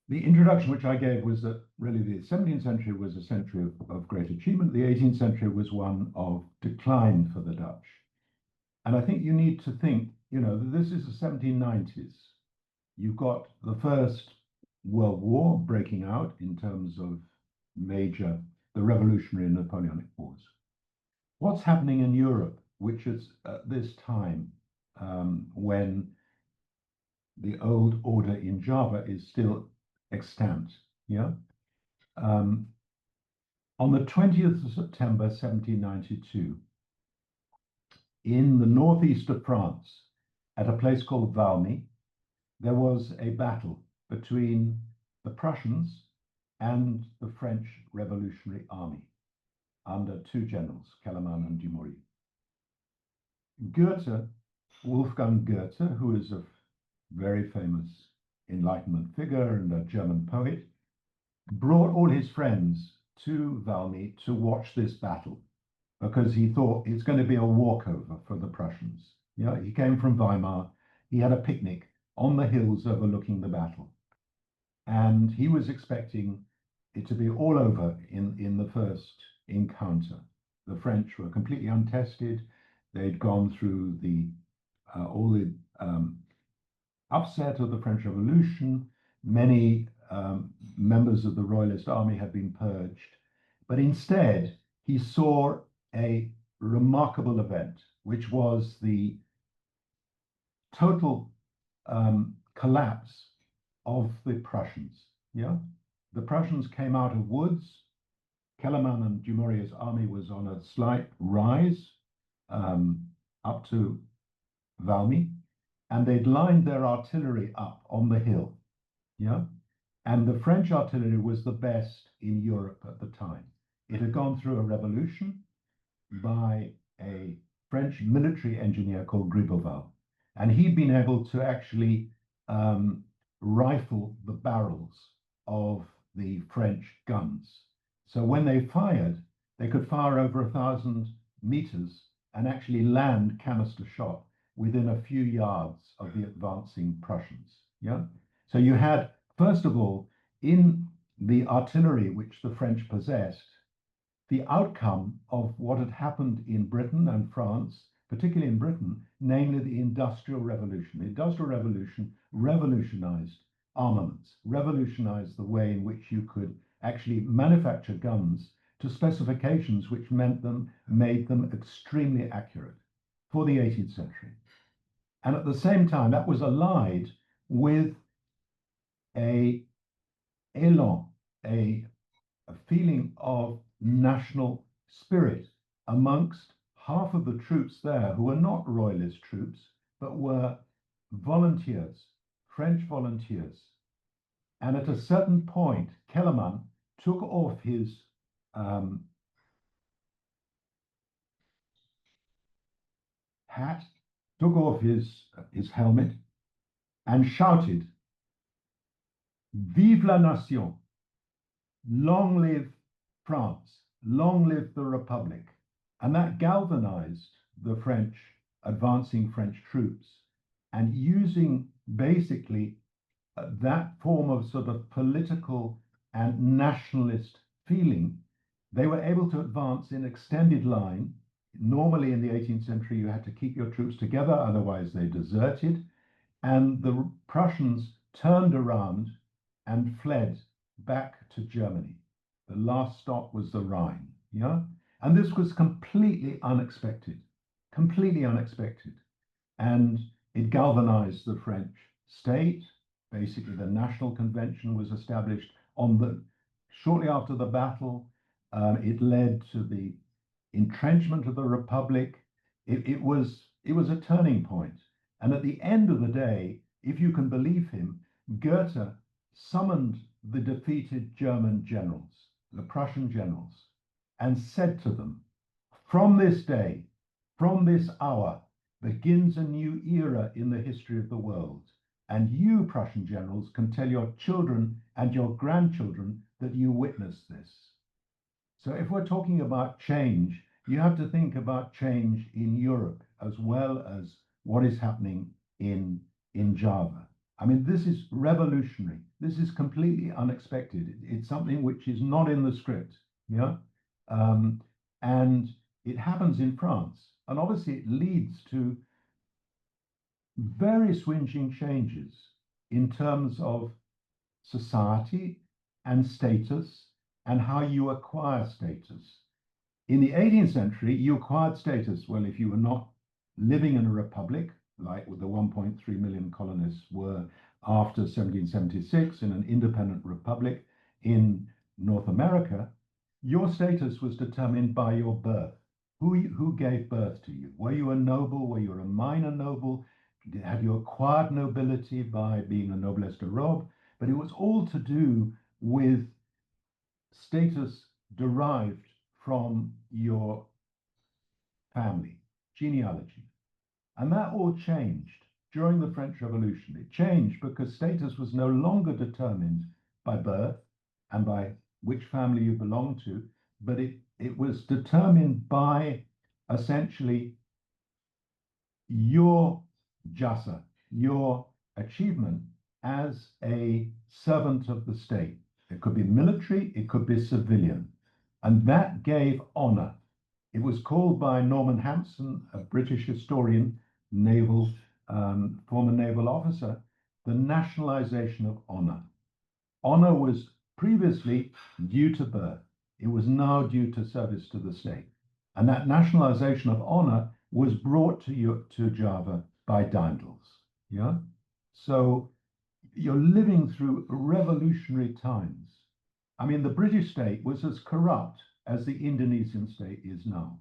the introduction which I gave was that really the 17th century was a century of great achievement. The 18th century was one of decline for the Dutch. And I think you need to think, this is the 1790s. You've got the First World War breaking out in terms of the Revolutionary and Napoleonic Wars. What's happening in Europe, which is at this time when the old order in Java is still extant, yeah? On the 20th of September, 1792, in the northeast of France, at a place called Valmy, there was a battle between the Prussians and the French Revolutionary Army under two generals, Kellermann and Dumouriez. Goethe, Wolfgang Goethe, who is a very famous Enlightenment figure and a German poet, brought all his friends to Valmy to watch this battle because he thought it's going to be a walkover for the Prussians. Yeah, he came from Weimar. He had a picnic on the hills overlooking the battle. And he was expecting it to be all over in the first encounter. The French were completely untested. They'd gone through all the upset of the French Revolution. Many members of the Royalist army had been purged. But instead, he saw a remarkable event, which was the total collapse of the Prussians. Yeah, the Prussians came out of woods. Kellermann and Dumouriez's army was on a slight rise up to Valmy, and they'd lined their artillery up on the hill. Yeah, and the French artillery was the best in Europe at the time. It had gone through a revolution by a French military engineer called Gribeauval, and he'd been able to actually rifle the barrels of the French guns. So when they fired, they could fire over 1,000 meters and actually land canister shot within a few yards of the advancing Prussians. Yeah. So you had, first of all, in the artillery which the French possessed, the outcome of what had happened in Britain and France, particularly in Britain, namely the Industrial Revolution. The Industrial Revolution revolutionized armaments, revolutionized the way in which you could actually manufacture guns to specifications which made them extremely accurate for the 18th century. And at the same time, that was allied with a élan, a feeling of national spirit amongst half of the troops there who were not royalist troops, but were volunteers, French volunteers. And at a certain point, Kellermann took off his hat, took off his helmet, and shouted, "Vive la nation! Long live France! Long live the Republic!" And that galvanized the advancing French troops. And using basically that form of sort of political and nationalist feeling, they were able to advance in extended line. Normally in the 18th century, you had to keep your troops together, otherwise they deserted. And the Prussians turned around and fled back to Germany. The last stop was the Rhine. Yeah? And this was completely unexpected, completely unexpected. And it galvanized the French state. Basically, the National Convention was established shortly after the battle. It led to the entrenchment of the Republic. It was a turning point. And at the end of the day, if you can believe him, Goethe summoned the defeated German generals, the Prussian generals, and said to them, "From this day, from this hour, begins a new era in the history of the world. And you, Prussian generals, can tell your children and your grandchildren that you witnessed this." So if we're talking about change, you have to think about change in Europe as well as what is happening in Java. I mean, this is revolutionary. This is completely unexpected. It's something which is not in the script. Yeah. Um, and it happens in France. And obviously, it leads to very swinging changes in terms of society and status and how you acquire status. In the 18th century, you acquired status, well, if you were not living in a republic, like the 1.3 million colonists were after 1776 in an independent republic in North America, your status was determined by your birth. Who gave birth to you? Were you a noble? Were you a minor noble? Had you acquired nobility by being a noblesse de robe? But it was all to do with status derived from your family, genealogy. And that all changed during the French Revolution. It changed because status was no longer determined by birth and by which family you belonged to, but it was determined by essentially your jasa, your achievement as a servant of the state. It could be military, it could be civilian. And that gave honor. It was called by Norman Hampson, a British historian, naval, former naval officer, the nationalization of honor. Honor was previously due to birth. It was now due to service to the state. And that nationalization of honor was brought to Java by Daendels. Yeah. So you're living through revolutionary times. I mean, the British state was as corrupt as the Indonesian state is now.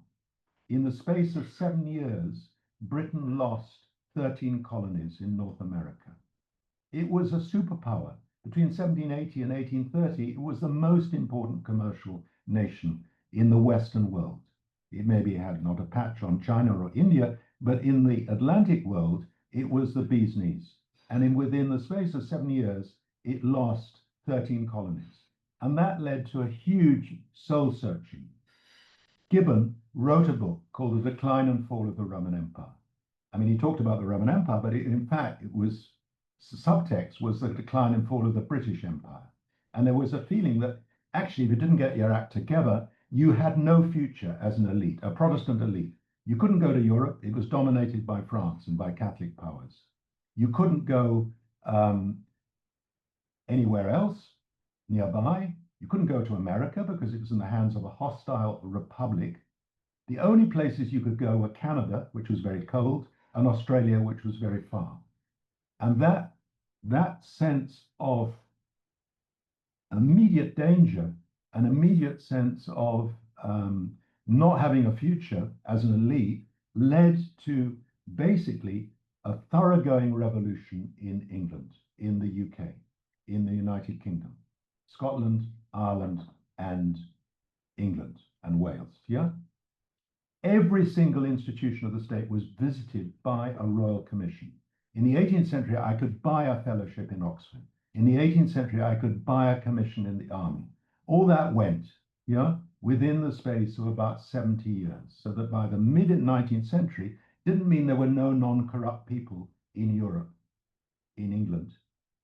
In the space of 7 years, Britain lost 13 colonies in North America. It was a superpower. Between 1780 and 1830, it was the most important commercial nation in the Western world. It maybe had not a patch on China or India, but in the Atlantic world, it was the bee's knees. And within the space of 7 years, it lost 13 colonies. And that led to a huge soul searching. Gibbon wrote a book called The Decline and Fall of the Roman Empire. I mean, he talked about the Roman Empire, but in fact, it was subtext was the decline and fall of the British Empire. And there was a feeling that actually, if you didn't get your act together, you had no future as an elite, a Protestant elite. You couldn't go to Europe. It was dominated by France and by Catholic powers. You couldn't go anywhere else nearby. You couldn't go to America because it was in the hands of a hostile republic. The only places you could go were Canada, which was very cold, and Australia, which was very far. And that sense of immediate danger, an immediate sense of not having a future as an elite, led to basically a thoroughgoing revolution in England, in the UK, in the United Kingdom, Scotland, Ireland, and England and Wales. Yeah. Every single institution of the state was visited by a royal commission. In the 18th century, I could buy a fellowship in Oxford. In the 18th century, I could buy a commission in the army. All that went, yeah, within the space of about 70 years. So that by the mid 19th century, didn't mean there were no non-corrupt people in Europe, in England,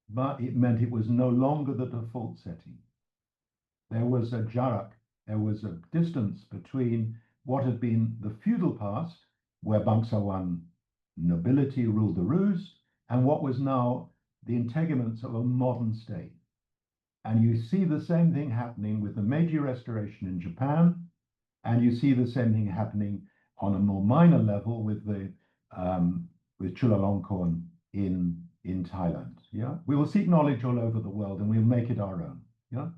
but it meant it was no longer the default setting. There was a jarak, there was a distance between what had been the feudal past, where Bangsawan nobility ruled the roost, and what was now the integuments of a modern state. And you see the same thing happening with the Meiji Restoration in Japan, and you see the same thing happening on a more minor level with with Chulalongkorn in Thailand. Yeah, we will seek knowledge all over the world, and we'll make it our own. Yeah,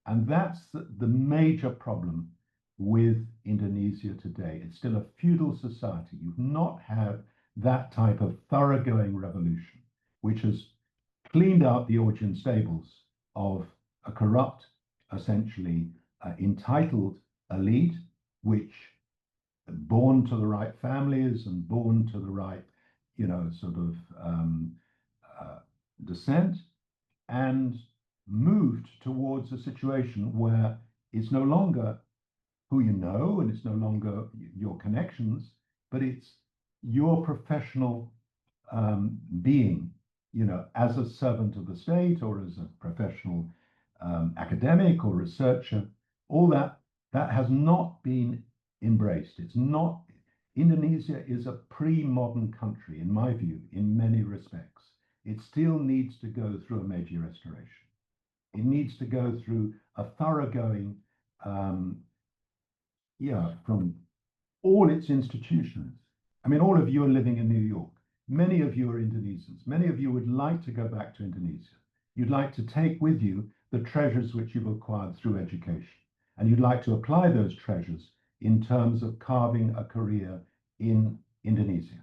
and that's the major problem with Indonesia today. It's still a feudal society. You've not had that type of thoroughgoing revolution, which has cleaned out the Augean stables of a corrupt, essentially entitled elite, which born to the right families and born to the right, sort of descent, and moved towards a situation where it's no longer who you know and it's no longer your connections, but it's your professional being as a servant of the state or as a professional academic or researcher, all that has not been embraced. It's not. Indonesia is a pre-modern country, in my view, in many respects. It still needs to go through a major restoration. It needs to go through a thoroughgoing, from all its institutions. I mean, all of you are living in New York. Many of you are Indonesians. Many of you would like to go back to Indonesia. You'd like to take with you the treasures which you've acquired through education. And you'd like to apply those treasures in terms of carving a career in Indonesia.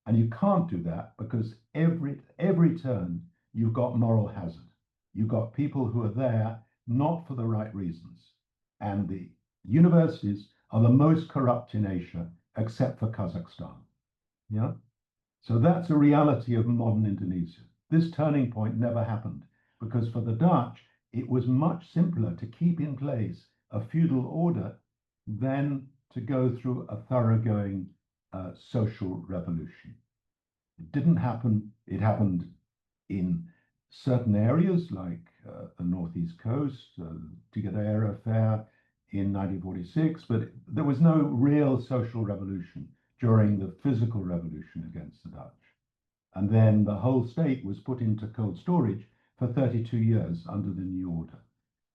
And you can't do that because every turn you've got moral hazard. You've got people who are there not for the right reasons. And the universities are the most corrupt in Asia, except for Kazakhstan. Yeah. So that's a reality of modern Indonesia. This turning point never happened because for the Dutch, it was much simpler to keep in place a feudal order than to go through a thoroughgoing social revolution. It didn't happen. It happened in certain areas like the Northeast Coast, Tigadero Affair in 1946, but there was no real social revolution during the physical revolution against the Dutch. And then the whole state was put into cold storage for 32 years under the new order.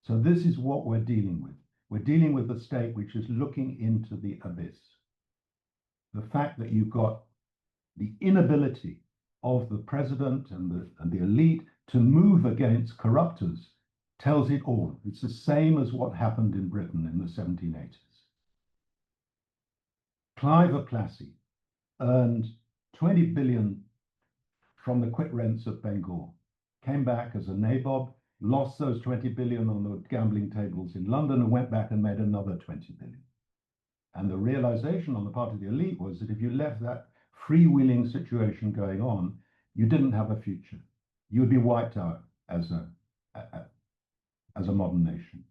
So this is what we're dealing with. We're dealing with a state which is looking into the abyss. The fact that you've got the inability of the president and the elite to move against corruptors tells it all. It's the same as what happened in Britain in the 1780s. Clive of Plassey earned 20 billion from the quit rents of Bengal, came back as a nabob, lost those 20 billion on the gambling tables in London and went back and made another 20 billion. And the realization on the part of the elite was that if you left that freewheeling situation going on, you didn't have a future. You would be wiped out as a modern nation.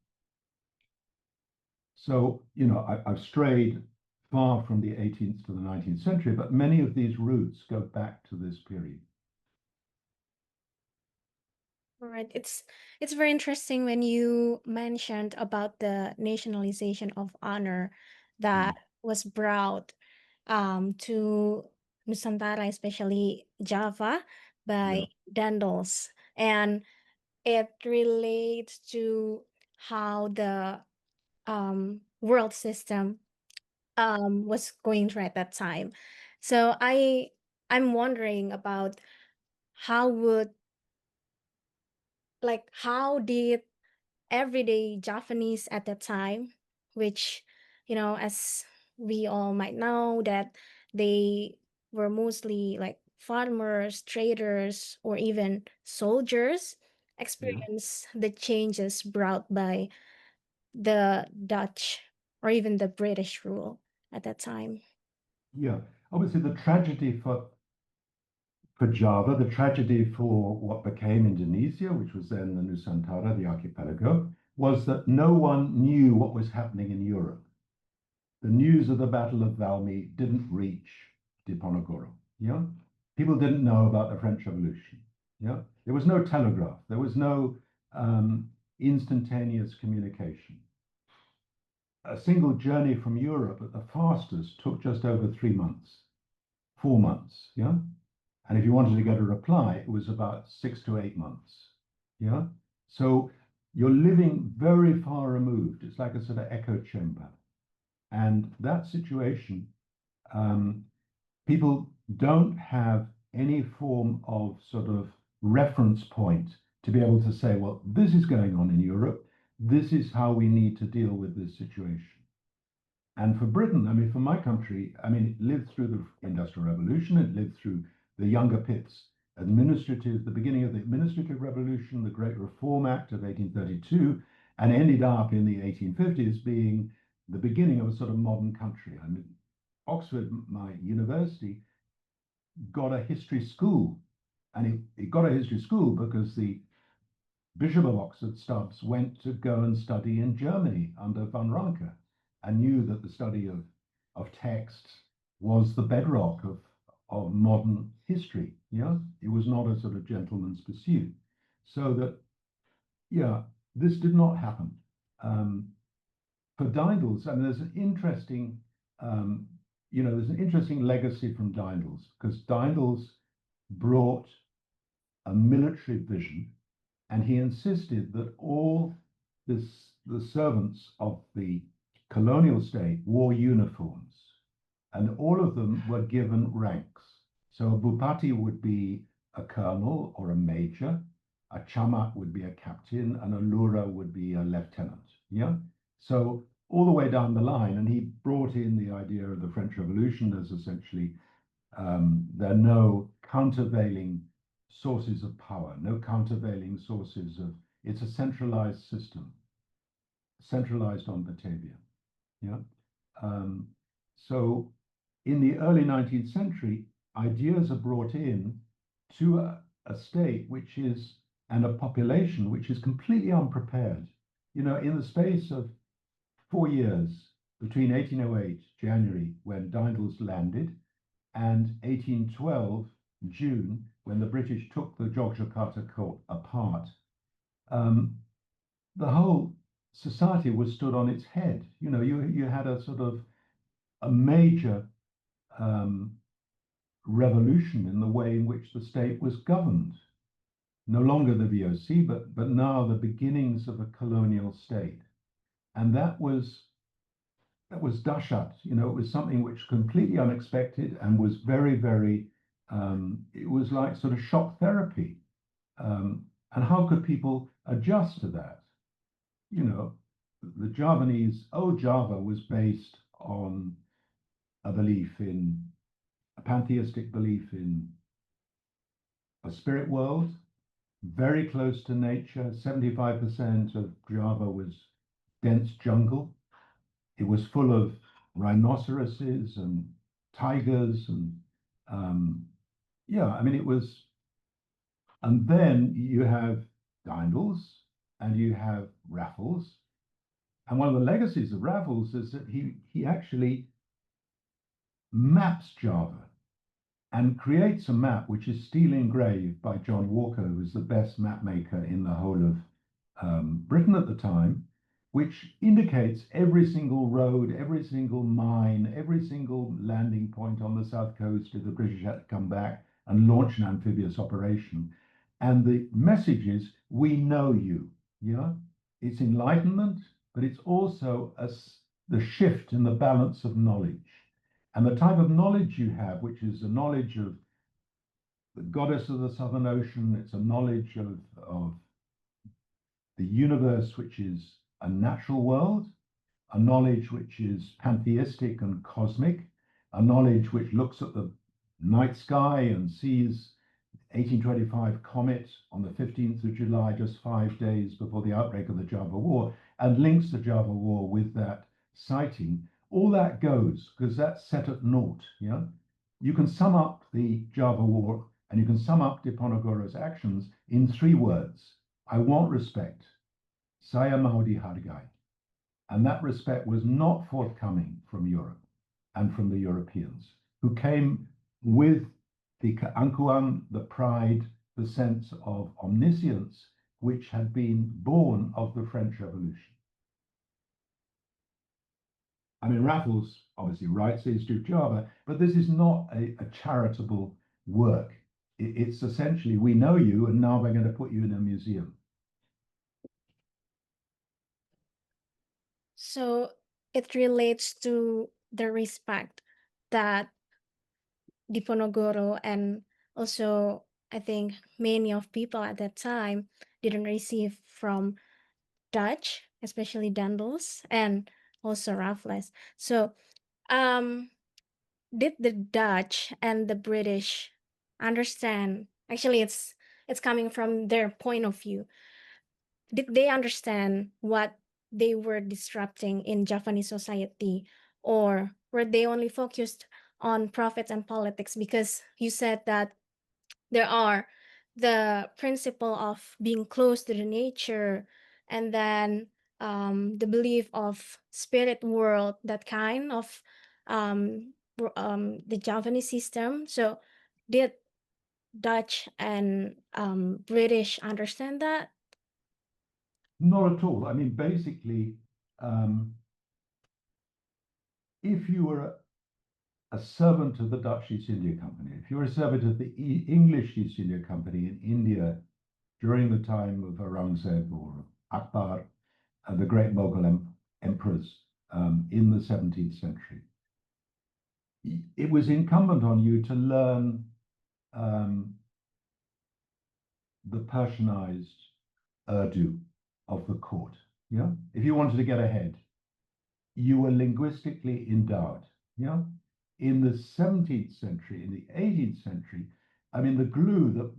So, I've strayed far from the 18th to the 19th century, but many of these roots go back to this period. All right. It's very interesting when you mentioned about the nationalization of honor that was brought to Nusantara, especially Java, by Yeah, Dandels. And it relates to how the world system was going through at that time. So I'm wondering about how would how did everyday Japanese at that time, which, as we all might know, that they were mostly like farmers, traders, or even soldiers, yeah, experience the changes brought by the Dutch or even the British rule at that time. yeah. Obviously, the tragedy for Java, the tragedy for what became Indonesia, which was then the Nusantara, the archipelago, was that no one knew what was happening in Europe. The news of the Battle of Valmy didn't reach Diponegoro. Yeah, people didn't know about the French Revolution. Yeah, there was no telegraph. There was no instantaneous communication. A single journey from Europe at the fastest took just over 3 months, 4 months. Yeah, and if you wanted to get a reply, it was about 6 to 8 months. Yeah, so you're living very far removed. It's like a sort of echo chamber. And that situation, people don't have any form of sort of reference point to be able to say, well, this is going on in Europe. This is how we need to deal with this situation. And for Britain, I mean, for my country, I mean, it lived through the Industrial Revolution, it lived through the Younger Pitt's the beginning of the administrative revolution, the Great Reform Act of 1832, and ended up in the 1850s being the beginning of a sort of modern country. I mean, Oxford, my university, got a history school, and it got a history school because the Bishop of Oxford, Stubbs, went to go and study in Germany under von Ranke and knew that the study of text was the bedrock of modern history. Yeah, it was not a sort of gentleman's pursuit. So that, yeah, this did not happen. For Daendels, and there's an interesting, there's an interesting legacy from Daendels, because Daendels brought a military vision, and he insisted that all the servants of the colonial state wore uniforms, and all of them were given ranks. So a Bupati would be a colonel or a major, a Chamak would be a captain, and a Lura would be a lieutenant. Yeah. So all the way down the line, and he brought in the idea of the French Revolution as essentially there are no countervailing sources of power, no countervailing sources of, it's a centralized system, centralized on Batavia. Yeah. So in the early 19th century, ideas are brought in to a state which is, and a population which is completely unprepared. In the space of 4 years between 1808 January, when Daendels landed, and 1812 June, when the British took the Yogyakarta court apart, the whole society was stood on its head. You had a sort of a major revolution in the way in which the state was governed. No longer the VOC, but now the beginnings of a colonial state. And that was dashat. It was something which completely unexpected and was very, very, it was like sort of shock therapy. And how could people adjust to that? The Javanese, old Java was based on a pantheistic belief in a spirit world, very close to nature. 75% of Java was dense jungle. It was full of rhinoceroses and tigers and it was. And then you have Daendels and you have Raffles. And one of the legacies of Raffles is that he actually maps Java and creates a map which is steel engraved by John Walker, who was the best map maker in the whole of Britain at the time, which indicates every single road, every single mine, every single landing point on the south coast if the British had to come back and launch an amphibious operation. And the message is, we know you. Yeah, it's enlightenment, but it's also the shift in the balance of knowledge. And the type of knowledge you have, which is a knowledge of the goddess of the Southern Ocean, it's a knowledge of the universe, which is a natural world, a knowledge which is pantheistic and cosmic, a knowledge which looks at the night sky and sees 1825 comet on the 15th of July, just 5 days before the outbreak of the Java War, and links the Java War with that sighting. All that goes because that's set at naught. Yeah, you can sum up the Java War and you can sum up Diponegoro's actions in 3 words: I want respect. Saya mau dihargai. And that respect was not forthcoming from Europe and from the Europeans, who came with the keangkuhan, the pride, the sense of omniscience, which had been born of the French Revolution. I mean, Raffles obviously writes his to Java, but this is not a charitable work. It's essentially, we know you, and now we're going to put you in a museum. So it relates to the respect that Diponegoro and also I think many of people at that time didn't receive from Dutch, especially Daendels and also Raffles. So did the Dutch and the British understand? Actually, it's coming from their point of view. Did they understand what they were disrupting in Japanese society, or were they only focused on profits and politics? Because you said that there are the principle of being close to the nature, and then the belief of spirit world, that kind of the Javanese system. So did Dutch and British understand that? Not at all. I mean, basically, if you were a servant of the Dutch East India Company, if you were a servant of the English East India Company in India during the time of Aurangzeb or Akbar, the great Mughal emperors in the 17th century, it was incumbent on you to learn the Persianized Urdu of the court. Yeah, if you wanted to get ahead, you were linguistically endowed. Yeah, in the 17th century, in the 18th century, I mean, the glue that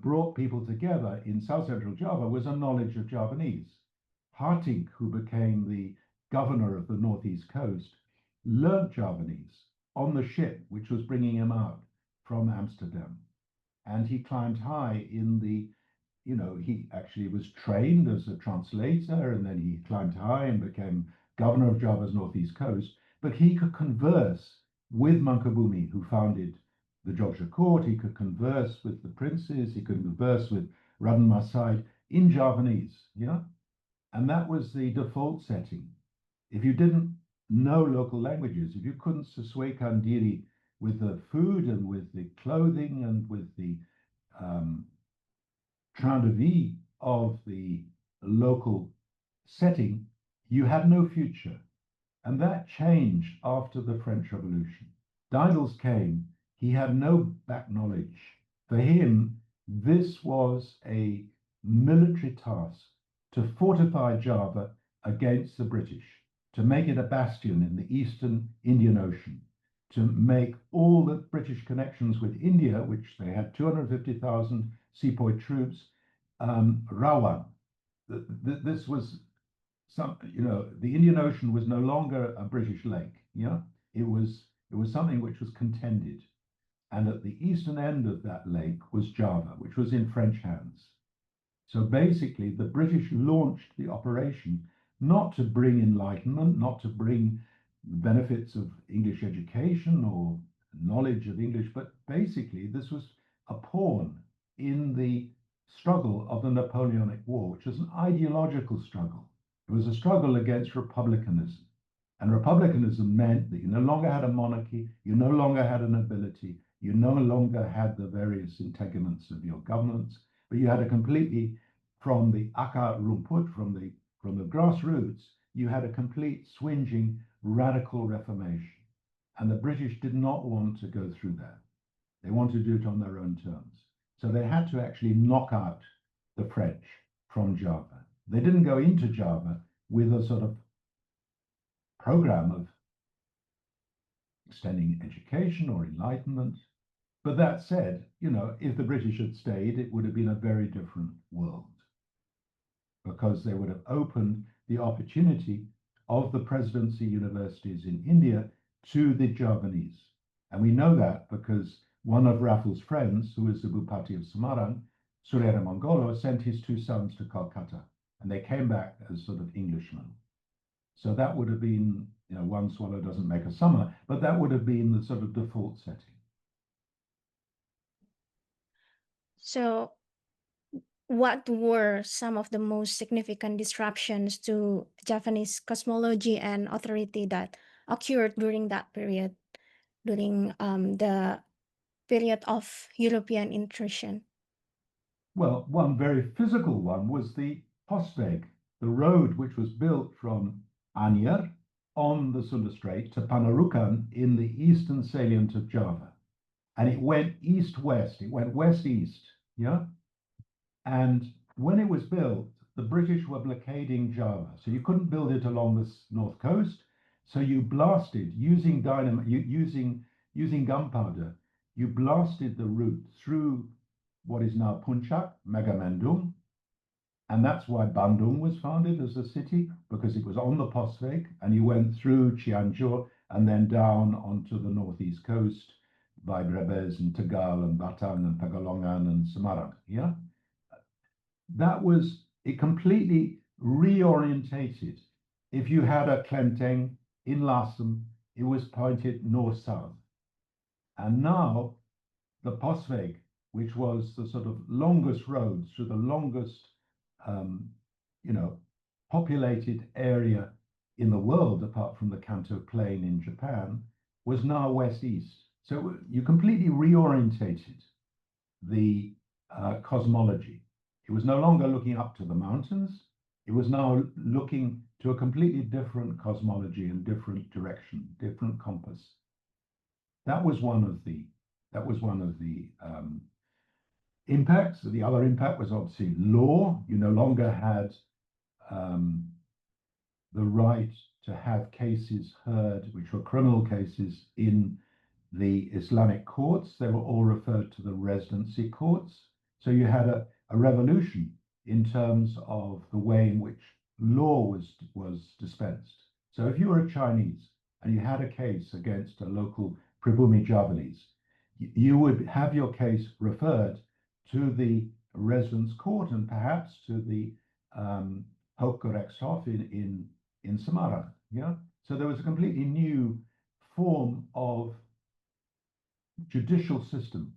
brought people together in South Central Java was a knowledge of Javanese. Hartig, who became the governor of the Northeast Coast, learnt Javanese on the ship which was bringing him out from Amsterdam. And he climbed high in the, he actually was trained as a translator, and then he climbed high and became governor of Java's Northeast Coast. But he could converse with Mangkubumi, who founded the Jogja court. He could converse with the princes. He could converse with Raden Masaid in Javanese. Yeah, and that was the default setting. If you didn't know local languages, if you couldn't sesuaikan diri with the food and with the clothing and with the train de vie of the local setting, you had no future. And that changed after the French Revolution. Daendels came, he had no back knowledge. For him, this was a military task to fortify Java against the British, to make it a bastion in the Eastern Indian Ocean, to make all the British connections with India, which they had 250,000 sepoy troops, rawan. This was the Indian Ocean was no longer a British lake. Yeah, it was something which was contended, and at the eastern end of that lake was Java, which was in French hands. So basically, the British launched the operation not to bring enlightenment, not to bring the benefits of English education or knowledge of English, but basically this was a pawn in the struggle of the Napoleonic War, which was an ideological struggle. It was a struggle against republicanism. And republicanism meant that you no longer had a monarchy, you no longer had a nobility, you no longer had the various integuments of your governments, but you had a completely, from the akar rumput, from the grassroots, you had a complete swinging radical reformation. And the British did not want to go through that. They wanted to do it on their own terms. So they had to actually knock out the French from Java. They didn't go into Java with a sort of program of extending education or enlightenment. But that said, if the British had stayed, it would have been a very different world, because they would have opened the opportunity of the presidency universities in India to the Javanese. And we know that because one of Raffles' friends, who was the Bupati of Semarang, Surya Mangolo, sent his two sons to Calcutta, and they came back as sort of Englishmen. So that would have been, one swallow doesn't make a summer, but that would have been the sort of default setting. So, what were some of the most significant disruptions to Javanese cosmology and authority that occurred during that period, during the period of European intrusion? Well, one very physical one was the Postweg, the road which was built from Anyer on the Sunda Strait to Panarukan in the eastern salient of Java. And it went east-west, it went west-east, yeah? And when it was built, the British were blockading Java. So you couldn't build it along the north coast. So you blasted, using dynamite, using gunpowder, you blasted the route through what is now Puncak, Megamendung. And that's why Bandung was founded as a city, because it was on the Postweg, and you went through Cianjur and then down onto the northeast coast by Brebes and Tegal and Batang and Pekalongan and Semarang. Yeah, it completely reorientated. If you had a Klenteng in Lasem, it was pointed north-south. And now the Postweg which was the sort of longest road through the longest, um, populated area in the world, apart from the Kanto Plain in Japan, was now west-east. So you completely reorientated the cosmology. It was no longer looking up to the mountains. It was now looking to a completely different cosmology and different direction, different compass. That was one of the impacts. The other impact was obviously law. You no longer had the right to have cases heard, which were criminal cases, in the Islamic courts. They were all referred to the residency courts. So you had a revolution in terms of the way in which law was dispensed. So if you were a Chinese and you had a case against a local Pribumi Javanese, you would have your case referred to the residence court and perhaps to the Hochgerichtshof in Samarra. Yeah. So there was a completely new form of judicial system,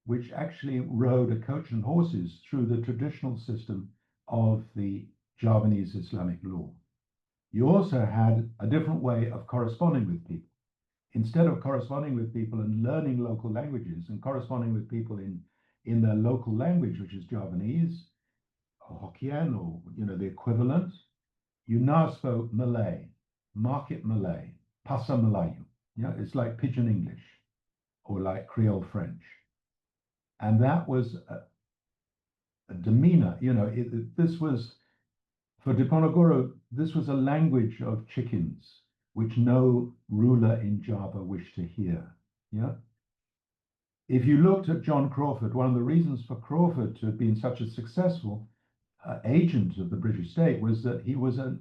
which actually rode a coach and horses through the traditional system of the Javanese Islamic law. You also had a different way of corresponding with people. Instead of corresponding with people and learning local languages and corresponding with people in their local language, which is Javanese or Hokkien or the equivalent, you now spoke Malay, market Malay, Pasa Melayu. Yeah, it's like Pidgin English or like Creole French. And that was a demeanor. This was, for Diponegoro, this was a language of chickens, which no ruler in Java wished to hear. Yeah. If you looked at John Crawford, one of the reasons for Crawford to have been such a successful agent of the British state was that he was a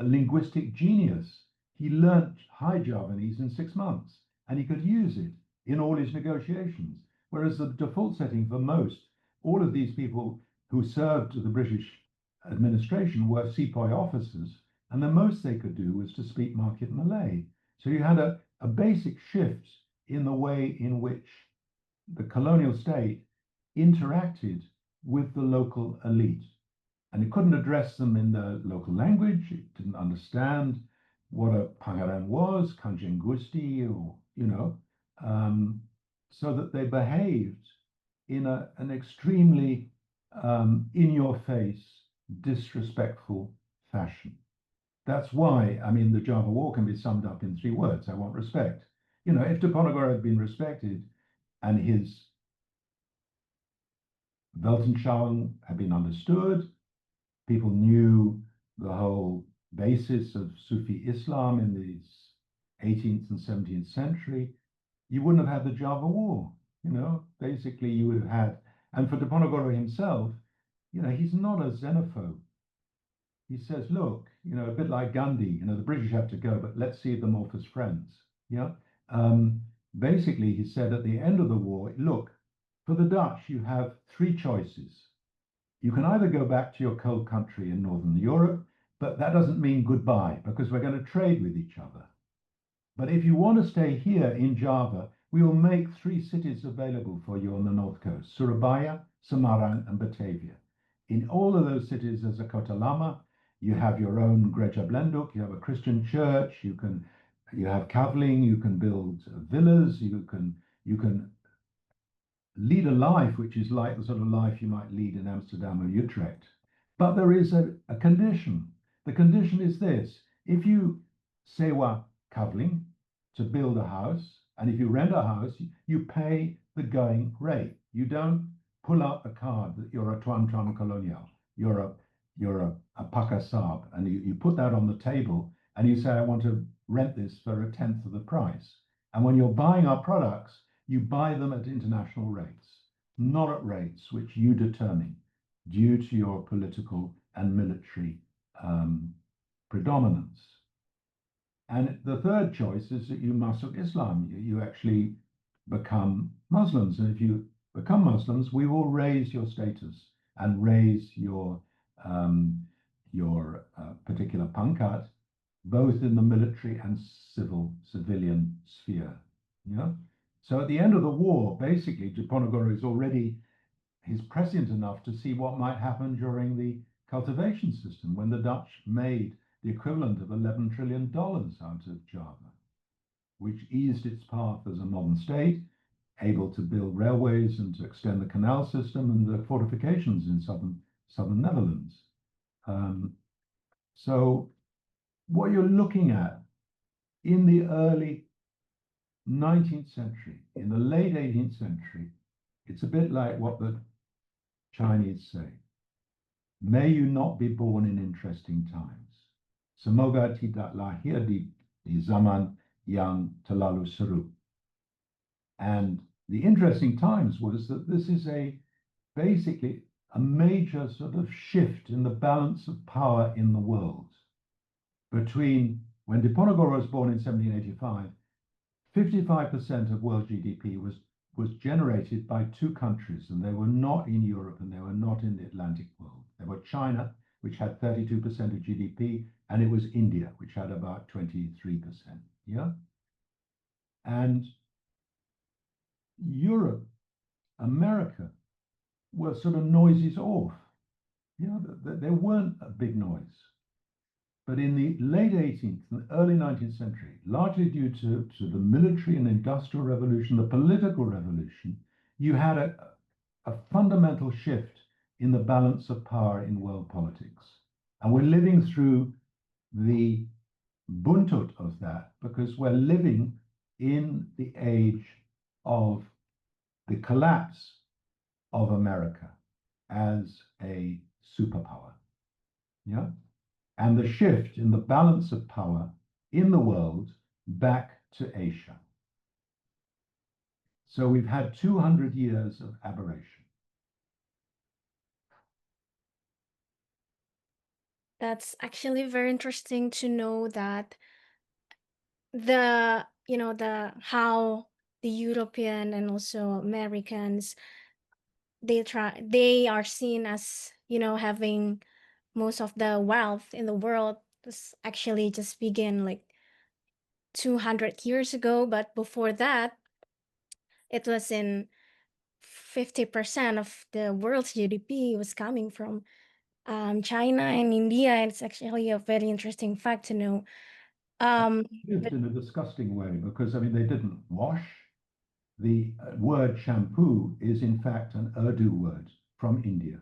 linguistic genius. He learnt High Javanese in 6 months, and he could use it in all his negotiations. Whereas the default setting for all of these people who served the British administration were sepoy officers, and the most they could do was to speak market Malay. So you had a basic shift in the way in which the colonial state interacted with the local elite. And it couldn't address them in the local language. It didn't understand what a Pangaran was, Kanjengusti, or, so that they behaved in an extremely in-your-face, disrespectful fashion. That's why, the Java War can be summed up in 3 words. I want respect. If Diponegoro had been respected and his Weltanschauung had been understood, people knew the whole basis of Sufi Islam in the 18th and 17th century, you wouldn't have had the Java War. Basically you would have had, and for Diponegoro himself, he's not a xenophobe. He says, look, a bit like Gandhi, the British have to go, but let's see them off as friends. Yeah. Basically, he said at the end of the war, look, for the Dutch, you have 3 choices. You can either go back to your cold country in Northern Europe, but that doesn't mean goodbye because we're going to trade with each other. But if you want to stay here in Java, we will make 3 cities available for you on the north coast: Surabaya, Semarang, and Batavia. In all of those cities, there's a Kota Lama. You have your own Gereja Blenduk. You have a Christian church. You have Kavling. You can build villas. You can lead a life which is like the sort of life you might lead in Amsterdam or Utrecht. But there is a condition. The condition is this: if you sewa Kavling to build a house, and if you rent a house, you pay the going rate. You don't pull out the card that you're a Tuan Tuan Colonial, you're a Pakasab, and you put that on the table and you say, I want to rent this for 1/10 of the price. And when you're buying our products, you buy them at international rates, not at rates which you determine due to your political and military predominance. And the third choice is that you masuk Islam. You actually become Muslims. And if you become Muslims, we will raise your status and raise your particular pangkat, both in the military and civilian sphere. Yeah. So at the end of the war, basically, Diponegoro is already, he's prescient enough to see what might happen during the cultivation system when the Dutch made the equivalent of $11 trillion out of Java, which eased its path as a modern state, able to build railways and to extend the canal system and the fortifications in southern Netherlands. So what you're looking at in the early 19th century, in the late 18th century, it's a bit like what the Chinese say. May you not be born in interesting times. Semoga tidak lahir di zaman yang terlalu seru. And the interesting times was that this is basically a major sort of shift in the balance of power in the world. Between when Diponegoro was born in 1785, 55% of world GDP was generated by two countries, and they were not in Europe and they were not in the Atlantic world. They were China, which had 32% of GDP, and it was India, which had about 23%. Yeah. And Europe, America were sort of noises off. You know, there weren't a big noise. But in the late 18th and early 19th century, largely due to the military and industrial revolution, the political revolution, you had a fundamental shift in the balance of power in world politics. And we're living through the buntut of that because we're living in the age of the collapse of America as a superpower. Yeah. And the shift in the balance of power in the world back to Asia. So we've had 200 years of aberration. That's actually very interesting to know that the how the European and also Americans, they are seen as, having most of the wealth in the world. This actually just began like 200 years ago, but before that it was in 50% of the world's GDP was coming from China and India. And it's actually a very interesting fact to know. Lived in a disgusting way because, I mean, they didn't wash. The word shampoo is in fact an Urdu word from India.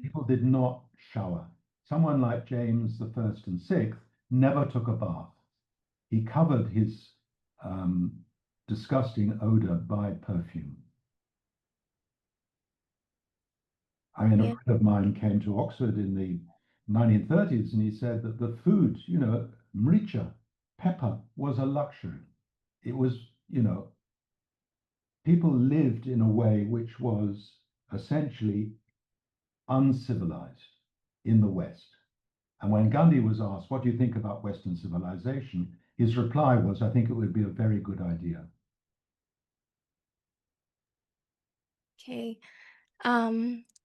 People did not shower. Someone like James the First and Sixth never took a bath. He covered his disgusting odor by perfume. I mean, Yeah. a friend of mine came to Oxford in the 1930s and he said that the food, mricha, pepper, was a luxury. It was, people lived in a way which was essentially uncivilized in the West. And when Gandhi was asked, what do you think about Western civilization? His reply was, I think it would be a very good idea. Okay.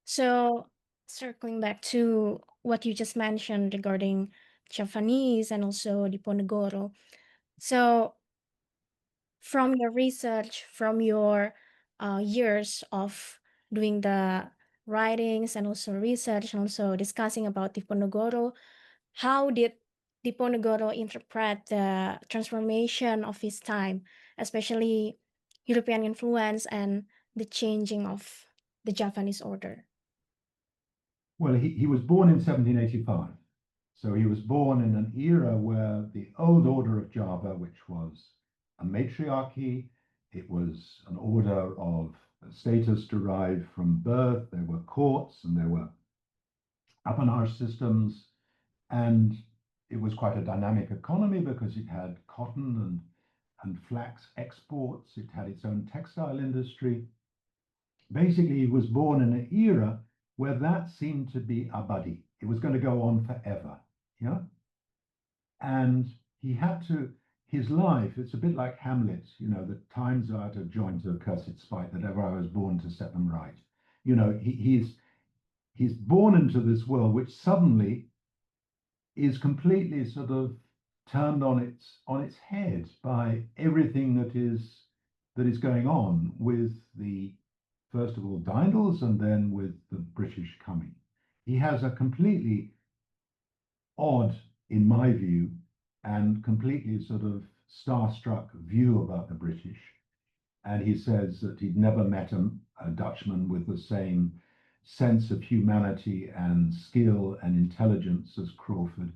So circling back to what you just mentioned regarding Japanese and also Diponegoro. So from your research, from your years of doing the writings and also research and also discussing about Diponegoro, how did Diponegoro interpret the transformation of his time, especially European influence and the changing of the Japanese order? Well, he was born in 1785. So he was born in an era where the old order of Java, which was a matriarchy, it was an order of status derived from birth. There were courts and there were appanage systems. And it was quite a dynamic economy because it had cotton and flax exports. It had its own textile industry. Basically, he was born in an era where that seemed to be abadi. It was going to go on forever. Yeah. And he had to, his life, it's a bit like Hamlet, the times are out of joint to accursed spite that ever I was born to set them right. He's born into this world which suddenly is completely sort of turned on its head by everything that is that is going on with the, first of all, Daindels and then with the British coming. He has a completely odd, in my view, and completely sort of starstruck view about the British. And he says that he'd never met a Dutchman with the same sense of humanity and skill and intelligence as Crawford.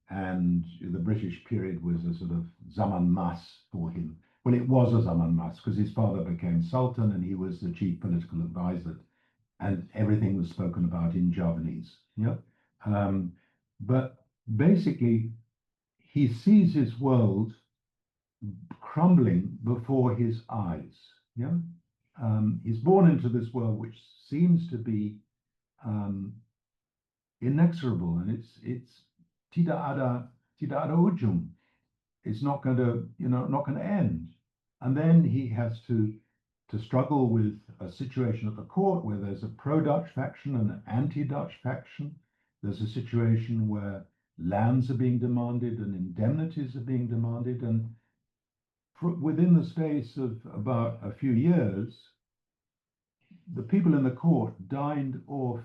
And the British period was a sort of Zaman Mas for him. Well, it was a Zaman Mas because his father became Sultan and he was the chief political advisor, and everything was spoken about in Javanese. Yeah. But basically, he sees his world crumbling before his eyes. Yeah, he's born into this world which seems to be inexorable, and it's tidak ada ujung. It's not going to, not going to end. And then he has to struggle with a situation at the court where there's a pro-Dutch faction and an anti-Dutch faction. There's a situation where lands are being demanded and indemnities are being demanded. And within the space of about a few years, the people in the court dined off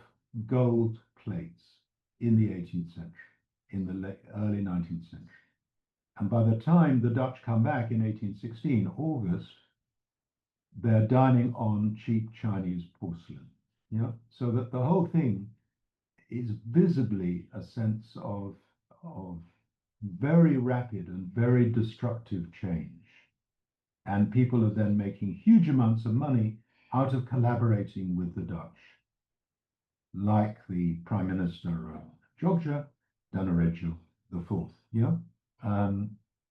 gold plates in the 18th century, in the early 19th century. And by the time the Dutch come back in 1816, August, they're dining on cheap Chinese porcelain. Yeah, so that the whole thing is visibly a sense of very rapid and very destructive change. And people are then making huge amounts of money out of collaborating with the Dutch, like the Prime Minister of Jogja, Danarejo IV. Yeah.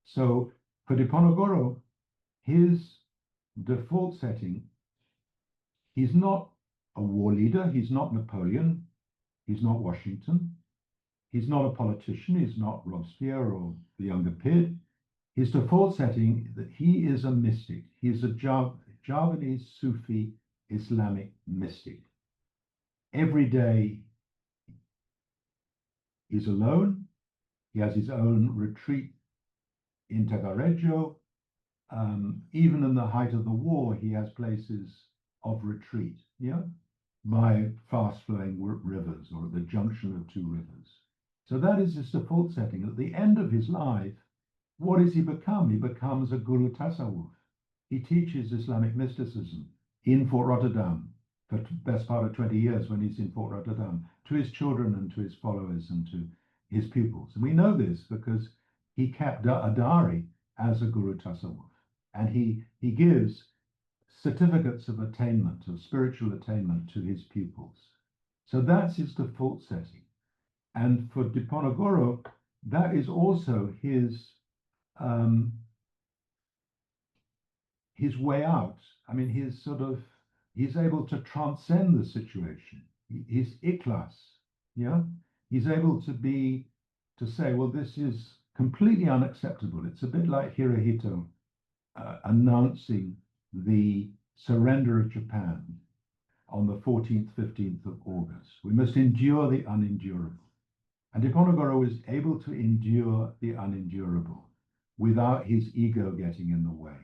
So for Diponegoro, his default setting, he's not a war leader, he's not Napoleon, he's not Washington, he's not a politician, he's not Robespierre or the younger Pitt. His default setting that he is a mystic. He is a Javanese Sufi Islamic mystic. Every day he's alone. He has his own retreat in Tagarejo. Even in the height of the war, he has places of retreat, yeah, by fast-flowing rivers or at the junction of two rivers. So that is his default setting. At the end of his life, what does he become? He becomes a Guru Tasawwuf. He teaches Islamic mysticism in Fort Rotterdam for the best part of 20 years when he's in Fort Rotterdam, to his children and to his followers and to his pupils. And we know this because he kept a diary as a Guru Tasawwuf. And he gives certificates of attainment, of spiritual attainment to his pupils. So that's his default setting. And for Diponegoro, that is also his way out. I mean, he's able to transcend the situation. He's ikhlas, yeah? He's able to say, well, this is completely unacceptable. It's a bit like Hirohito announcing the surrender of Japan on the 14th, 15th of August. We must endure the unendurable. And Diponegoro is able to endure the unendurable without his ego getting in the way.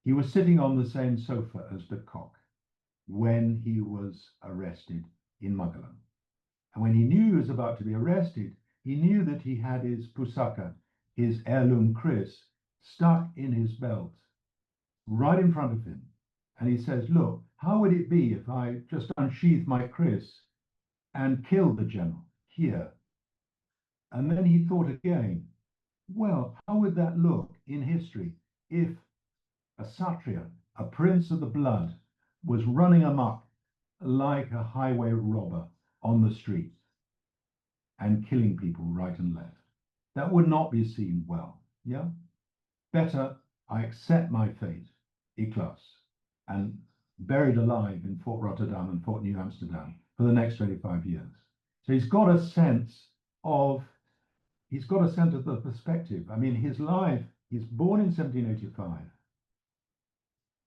He was sitting on the same sofa as de Kock when he was arrested in Magelang. And when he knew he was about to be arrested, he knew that he had his pusaka, his heirloom kris, stuck in his belt, right in front of him. And he says, look, how would it be if I just unsheathed my kris and killed the general here? And then he thought again, well, how would that look in history if a Kshatriya, a prince of the blood, was running amok like a highway robber on the street and killing people right and left? That would not be seen well. Yeah. Better I accept my fate, ikhlas, and buried alive in Fort Rotterdam and Fort New Amsterdam for the next 25 years. So he's got a sense of the perspective. I mean, his life, he's born in 1785.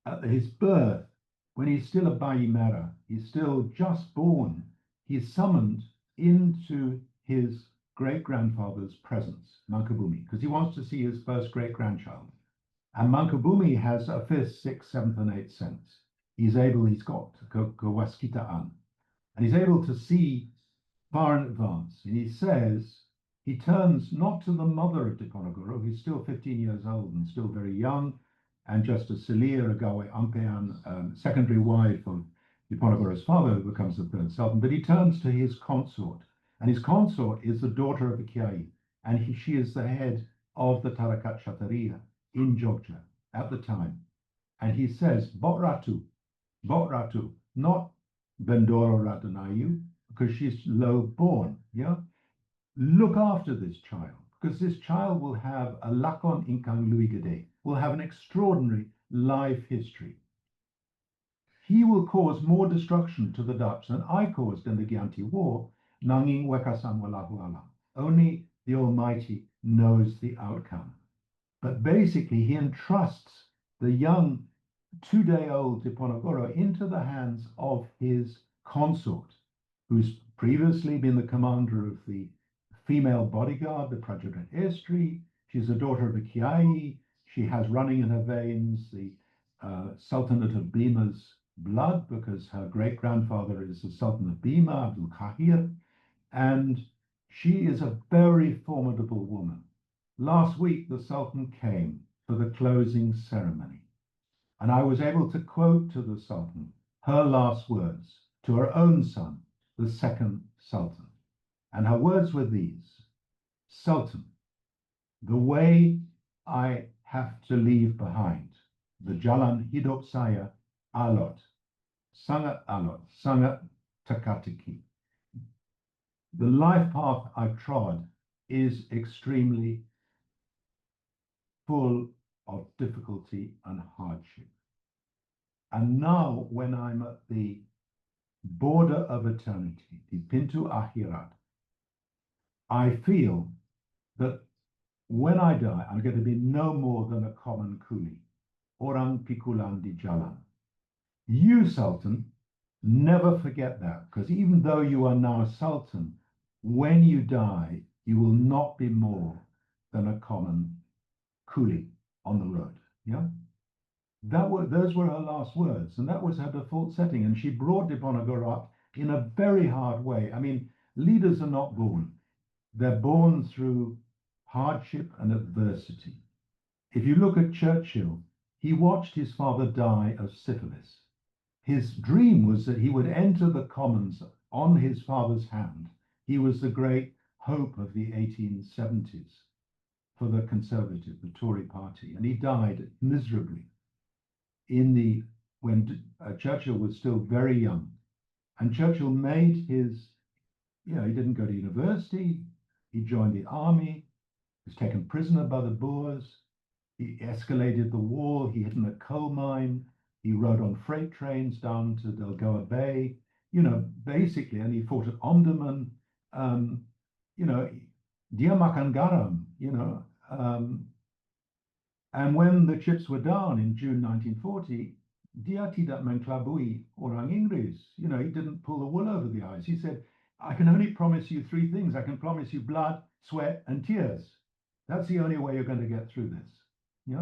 At his birth, when he's still a Baimara, he's still just born, he's summoned into his great-grandfather's presence, Mankabumi, because he wants to see his first great-grandchild. And Mankabumi has a fifth, sixth, seventh, and eighth sense. He's got Kawaskitaan, and he's able to see far in advance. And he says, he turns not to the mother of Diponegoro, who's still 15 years old and still very young, and just a Selia Agawe Ampean, secondary wife of Diponegoro's father, who becomes the third sultan, but he turns to his consort. And his consort is the daughter of a Kiai, and she is the head of the Tarakat Shataria in Jogja at the time. And he says, Bot Ratu, not Bendoro Radanayu, because she's low born, yeah? Look after this child, because this child will have a lakon inkang luigade, will have an extraordinary life history. He will cause more destruction to the Dutch than I caused in the Gianti War, nanging wekasan walahuala. Only the Almighty knows the outcome. But basically, he entrusts the young 2-day-old Diponegoro into the hands of his consort, who's previously been the commander of the female bodyguard, the Prajurit Airstreet. She's a daughter of a Kiai. She has running in her veins the Sultanate of Bima's blood, because her great-grandfather is the Sultan of Bima, Abdul Kahir, and she is a very formidable woman. Last week, the Sultan came for the closing ceremony, and I was able to quote to the Sultan her last words to her own son, the second Sultan. And her words were these: Sultan, the way I have to leave behind, the Jalan Hidup saya alot, sangat takatiki. The life path I've trod is extremely full of difficulty and hardship. And now, when I'm at the border of eternity, the Pintu Akhirat, I feel that when I die, I'm going to be no more than a common coolie, orang pikulan di jalan. You, Sultan, never forget that, because even though you are now Sultan, when you die, you will not be more than a common coolie on the road. Yeah, those were her last words, and that was her default setting. And she brought Diponegoro up in a very hard way. I mean, leaders are not born; they're born through hardship and adversity. If you look at Churchill, he watched his father die of syphilis. His dream was that he would enter the Commons on his father's hand. He was the great hope of the 1870s for the Conservative, the Tory party, and he died miserably when Churchill was still very young. And Churchill made his, he didn't go to university, he joined the army, was taken prisoner by the Boers, he escalated the war, he hid in a coal mine, he rode on freight trains down to Delgoa Bay, basically, and he fought at Omdurman, dia makan garam, and when the chips were down in June 1940, dia tidak mengelabui orang Inggris. He didn't pull the wool over the eyes. He said, I can only promise you 3 things. I can promise you blood, sweat, and tears. That's the only way you're going to get through this.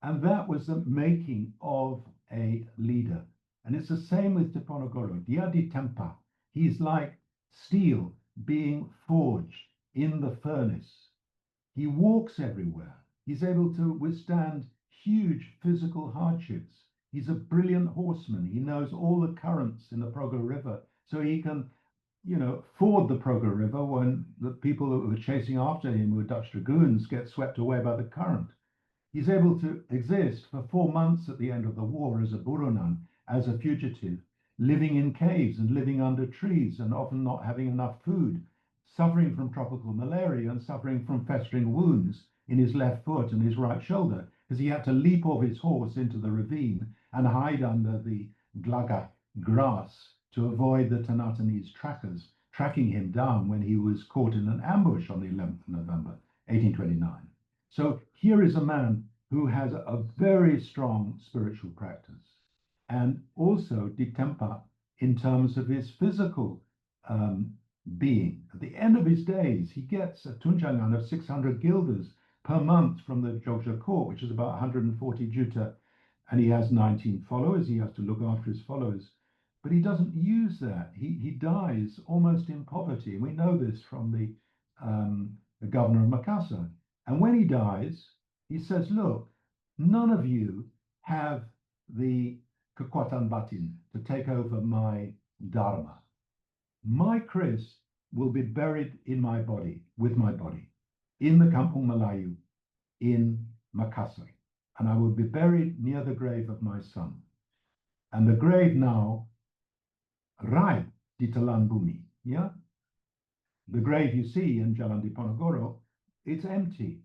And that was the making of a leader. And it's the same with Diponegoro. Dia ditempa. He's like steel being forged in the furnace. He walks everywhere. He's able to withstand huge physical hardships. He's a brilliant horseman. He knows all the currents in the Progo River, so he can, ford the Progo River when the people that were chasing after him with Dutch dragoons get swept away by the current. He's able to exist for 4 months at the end of the war as a buronan, as a fugitive, living in caves and living under trees and often not having enough food, suffering from tropical malaria and suffering from festering wounds in his left foot and his right shoulder, because he had to leap off his horse into the ravine and hide under the glaga grass to avoid the Tanatanese trackers tracking him down when he was caught in an ambush on the 11th of November, 1829. So here is a man who has a very strong spiritual practice and also ditempa in terms of his physical being. At the end of his days, he gets a tunjangan of 600 guilders per month from the Jogja court, which is about 140 juta, and he has 19 followers. He has to look after his followers, but he doesn't use that. He dies almost in poverty. We know this from the governor of Makassar. And when he dies, he says, look, none of you have the kekuatan batin to take over my dharma. My Chris will be buried in my body, with my body, in the Kampung Melayu, in Makassar. And I will be buried near the grave of my son. And the grave now, Rai di Telan Bumi, yeah? The grave you see in Jalan Diponegoro, it's empty.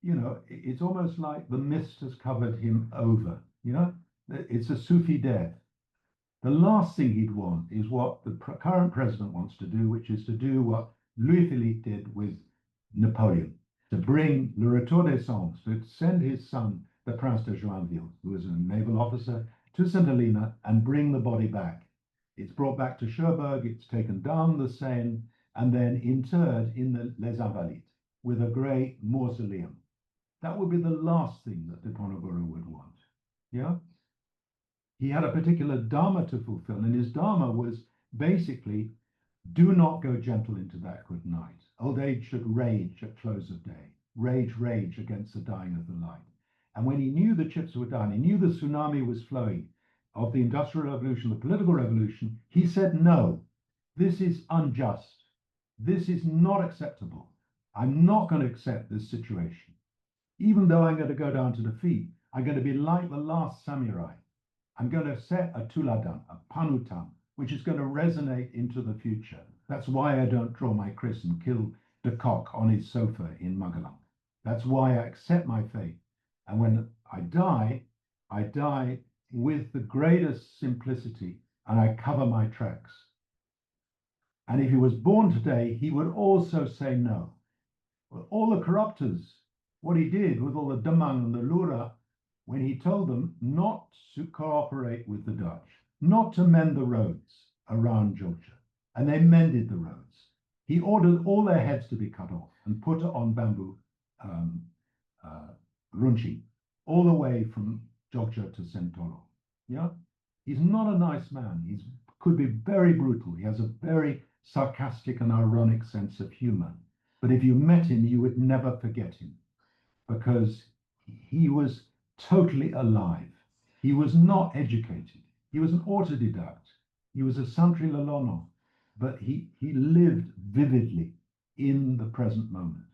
You know, it's almost like the mist has covered him over, you know? It's a Sufi death. The last thing he'd want is what the current president wants to do, which is to do what Louis Philippe did with Napoleon, to bring Le Retour des Sens, to send his son, the Prince de Joinville, who was a naval officer, to St. Helena and bring the body back. It's brought back to Cherbourg, it's taken down the Seine, and then interred in the Les Invalides with a great mausoleum. That would be the last thing that Diponegoro would want. Yeah? He had a particular dharma to fulfill, and his dharma was basically, do not go gentle into that good night. Old age should rage at close of day. Rage against the dying of the light. And when he knew the chips were down, he knew the tsunami was flowing of the Industrial Revolution, the political revolution, he said, no, this is unjust. This is not acceptable. I'm not going to accept this situation. Even though I'm going to go down to defeat, I'm going to be like the last samurai. I'm going to set a tuladan, a panutan, which is going to resonate into the future. That's why I don't draw my Chris and kill de Kock on his sofa in Magelang. That's why I accept my fate. And when I die with the greatest simplicity, and I cover my tracks. And if he was born today, he would also say no. Well, all the corruptors, what he did with all the Damang and the Lura, when he told them not to cooperate with the Dutch, not to mend the roads around Georgia, and they mended the roads. He ordered all their heads to be cut off and put on bamboo runchi, all the way from Georgia to Sentolo. Yeah, he's not a nice man. He could be very brutal. He has a very sarcastic and ironic sense of humor. But if you met him, you would never forget him, because he was totally alive. He was not educated. He was an autodidact. He was a Santri Lolono, but he lived vividly in the present moment.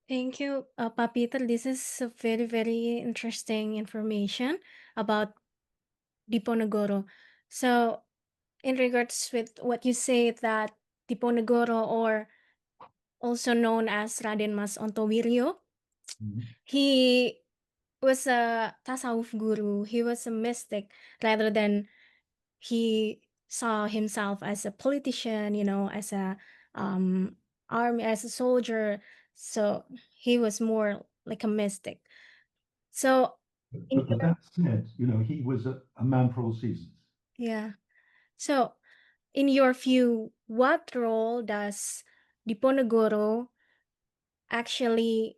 Thank you, Pa Peter. This is a very, very interesting information about Diponegoro. So, in regards with what you say, that Diponegoro, or also known as Raden Mas Ontowiryo, he was a tasawuf guru. He was a mystic, rather than he saw himself as a politician, you know, as a army, as a soldier. So he was more like a mystic. So in But that said, you know, he was a man for all seasons. yeah. So in your view, what role does Diponegoro actually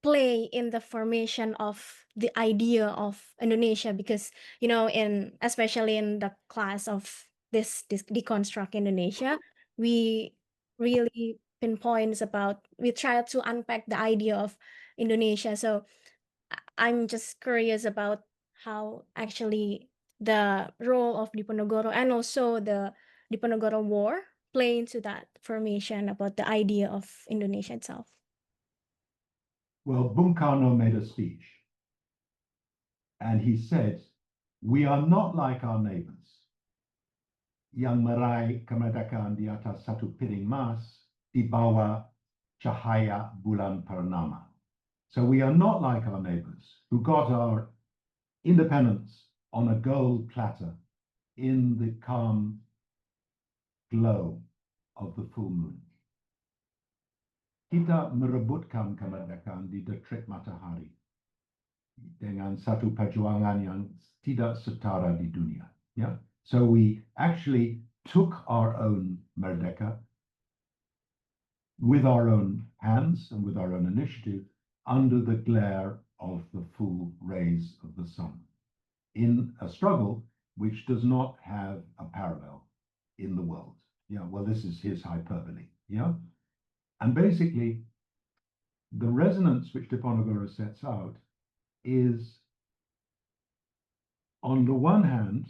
play in the formation of the idea of Indonesia? Because, you know, in especially in the class of this deconstruct Indonesia, we really pinpoints about, we try to unpack the idea of Indonesia. So I'm just curious about how actually the role of Diponegoro and also the Diponegoro War play into that formation about the idea of Indonesia itself. Well, Bung Karno made a speech, and he said, we are not like our neighbors, yang meraih kemerdekaan di atas satu piring emas di bawah cahaya bulan purnama. So we are not like our neighbors who got our independence on a gold platter in the calm glow of the full moon. Kita merebutkan kemerdekaan di terik matahari dengan satu perjuangan yang tidak setara di dunia. Yeah? So we actually took our own merdeka with our own hands and with our own initiative under the glare of the full rays of the sun in a struggle which does not have a parallel in the world. Yeah, well, this is his hyperbole. Yeah. And basically, the resonance which Diponegoro sets out is, on the one hand,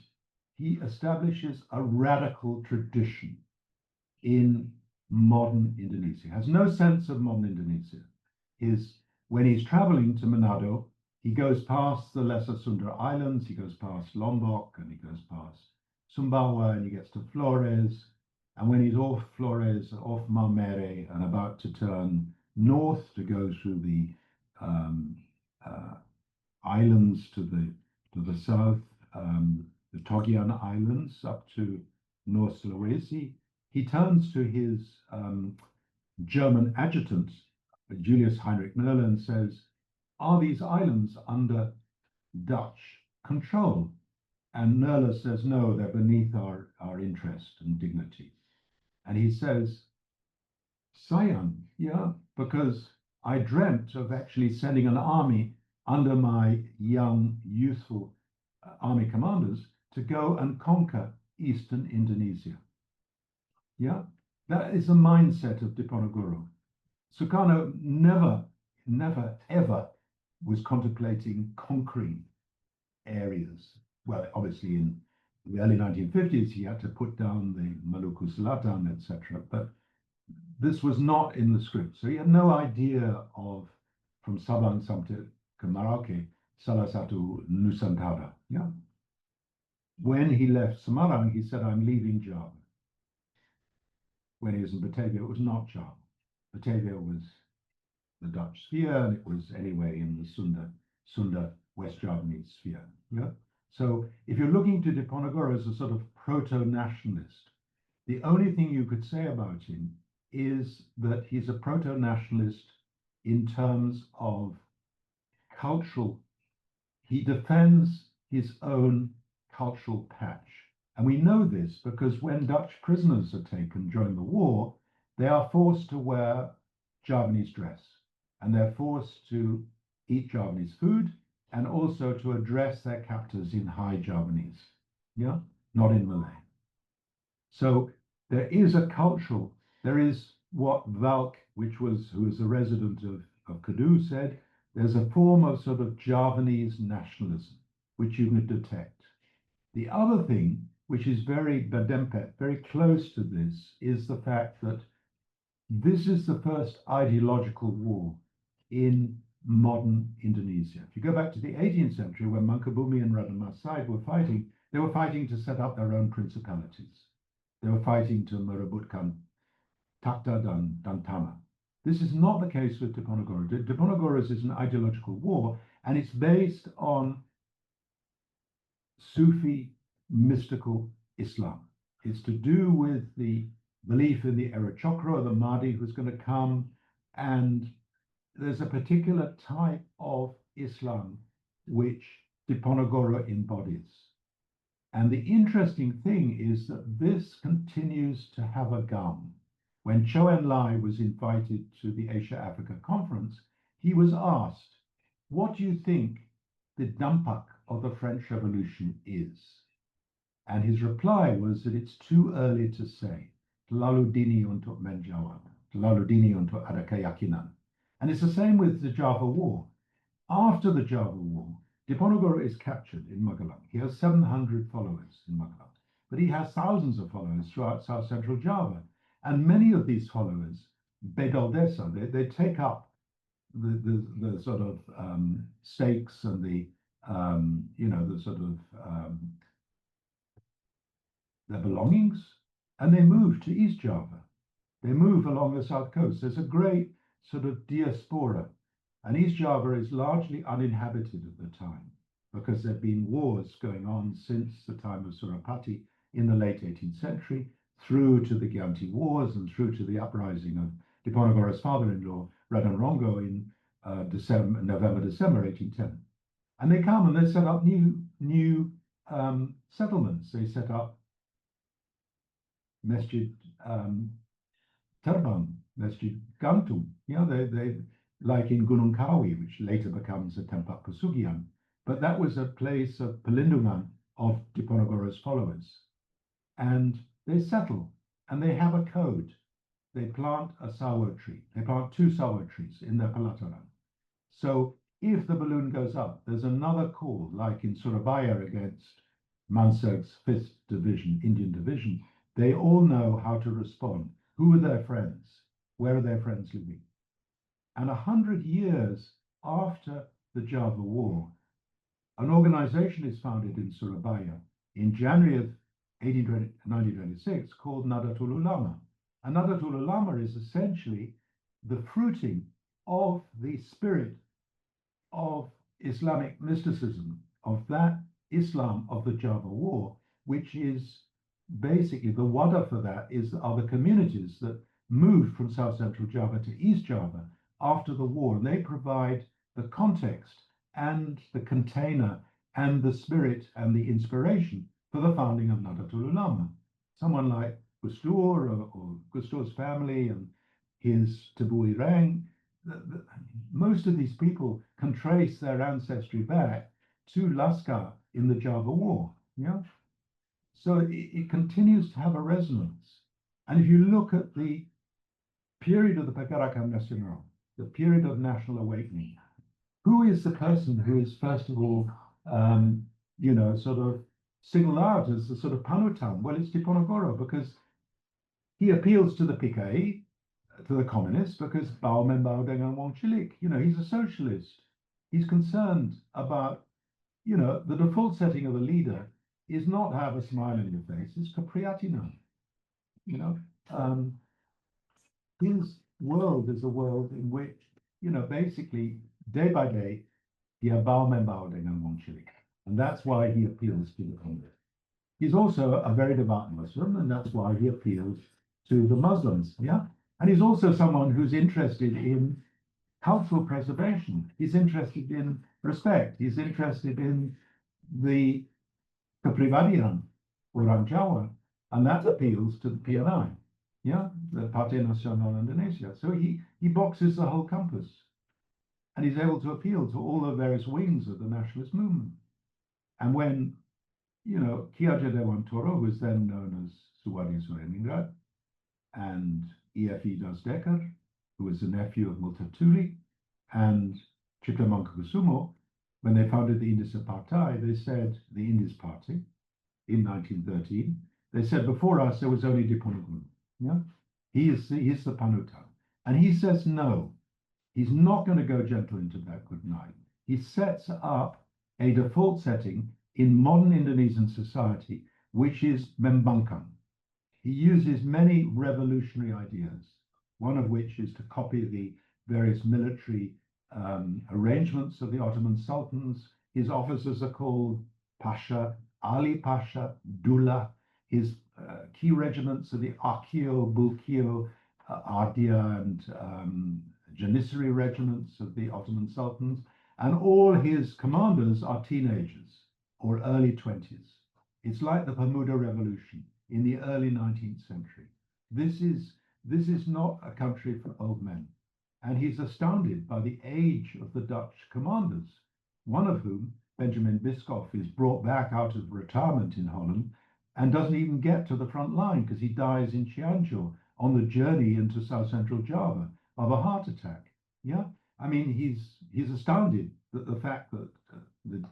he establishes a radical tradition in modern Indonesia. He has no sense of modern Indonesia. When he's traveling to Manado, he goes past the Lesser Sunda Islands, he goes past Lombok, and he goes past Sumbawa, and he gets to Flores. And when he's off Flores, off Maumere, and about to turn north to go through the islands to the south, the Togian Islands up to North Sulawesi, he turns to his German adjutant, Julius Heinrich Nerle, and says, "Are these islands under Dutch control?" And Nerle says, "No, they're beneath our interest and dignity." And he says, "Sayang, yeah, because I dreamt of actually sending an army under my young, youthful army commanders to go and conquer Eastern Indonesia." Yeah, that is the mindset of Diponegoro. Sukarno never, ever was contemplating conquering areas. Well, obviously in the early 1950s, he had to put down the Maluku Selatan, etc. But this was not in the script. So he had no idea of, from Sabang sampai ke Merauke, salah satu Nusantara. Yeah. When he left Semarang, he said, "I'm leaving Java." When he was in Batavia, it was not Java. Batavia was the Dutch sphere, and it was anyway in the Sunda West Javanese sphere. Yeah. So if you're looking to Diponegoro as a sort of proto-nationalist, the only thing you could say about him is that he's a proto-nationalist in terms of cultural. He defends his own cultural patch. And we know this because when Dutch prisoners are taken during the war, they are forced to wear Javanese dress, and they're forced to eat Javanese food and also to address their captors in High Javanese, yeah, not in Malay. So there is a cultural, there is what Valk, who was a resident of Kedu, said, there's a form of sort of Javanese nationalism, which you can detect. The other thing, which is very Badempet, very close to this, is the fact that this is the first ideological war in modern Indonesia. If you go back to the 18th century, when Mangkubumi and Raden Mas Said were fighting, they were fighting to set up their own principalities. They were fighting to merebutkan takhta dan tanah. This is not the case with Diponegoro. Diponegoro's is an ideological war, and it's based on Sufi mystical Islam. It's to do with the belief in the Erecchokro, the Mahdi who's going to come, and there's a particular type of Islam which Diponegoro embodies. And the interesting thing is that this continues to have a gum. When Chou En-lai was invited to the Asia-Africa Conference, he was asked, "What do you think the dampak of the French Revolution is?" And his reply was that it's too early to say. Terlalu dini untuk menjawab. Terlalu dini untuk ada keyakinan. And it's the same with the Java War. After the Java War, Diponegoro is captured in Magelang. He has 700 followers in Magelang, but he has thousands of followers throughout South Central Java. And many of these followers, Bedal Desa, they take up the sort of stakes and the sort of their belongings, and they move to East Java. They move along the south coast. There's a great sort of diaspora, and East Java is largely uninhabited at the time because there have been wars going on since the time of Surapati in the late 18th century, through to the Gianti Wars and through to the uprising of Diponegoro's father-in-law, Raden Rongo, in November, December 1810. And they come and they set up new settlements. They set up Masjid Terbang, Masjid Gantung. They like in Gunung Kawi, which later becomes a Tempat Pesugihan. But that was a place of Pelindungan of Diponegoro's followers. And they settle and they have a code. They plant a sawo tree. They plant 2 sawo trees in their pelataran. So if the balloon goes up, there's another call, like in Surabaya against Mansurg's 5th Division, Indian Division. They all know how to respond. Who are their friends? Where are their friends living? And 100 years after the Java War, an organization is founded in Surabaya in January of 1926 called Nahdlatul Ulama. And Nahdlatul Ulama is essentially the fruiting of the spirit of Islamic mysticism, of that Islam of the Java War, which is basically the wada for that are the communities that moved from South Central Java to East Java after the war. And they provide the context and the container and the spirit and the inspiration for the founding of Nahdlatul Ulama. Someone like Gustur or Gustur's family and his Tabui Rang, most of these people can trace their ancestry back to Laskar in the Java War. Yeah. So it continues to have a resonance. And if you look at the period of the Pergerakan Nasional, the period of national awakening, who is the person who is, first of all, sort of singled out as the sort of panutan? Well, it's Diponegoro, because he appeals to the PKI, to the communists, because Bau Membau dengan Wong Cilik, he's a socialist. He's concerned about, the default setting of a leader is not have a smile on your face, it's keprihatinan. His world is a world in which, basically, day by day, he Bau Membau dengan Wong Cilik. And that's why he appeals to the communists. He's also a very devout Muslim, and that's why he appeals to the Muslims. Yeah. And he's also someone who's interested in cultural preservation. He's interested in respect. He's interested in the kepribadian orang Jawa, and that appeals to the PNI, the Partai Nasional Indonesia. So he boxes the whole compass, and he's able to appeal to all the various wings of the nationalist movement. And when, Ki Hajar Dewantoro, who was then known as Suwadi Sureningrat, and E.F.E. Dasdekker, who was the nephew of Multatuli, and Cipta Mangunkusumo, when they founded the Indische Partei, they said, the Indies Party, in 1913, they said, before us, there was only Diponegoro. Yeah? He's the panutan. And he says, no, he's not going to go gentle into that good night. He sets up a default setting in modern Indonesian society, which is membangkang. He uses many revolutionary ideas, one of which is to copy the various military arrangements of the Ottoman sultans. His officers are called Pasha, Ali Pasha, Dullah. His key regiments are the Akio, Bulkio, Ardia, and Janissary regiments of the Ottoman sultans. And all his commanders are teenagers or early 20s. It's like the Pemuda Revolution in the early 19th century. This is not a country for old men. And he's astounded by the age of the Dutch commanders, one of whom, Benjamin Biscoff, is brought back out of retirement in Holland and doesn't even get to the front line because he dies in Cianjur on the journey into South Central Java of a heart attack. Yeah, I mean, he's astounded that the fact that the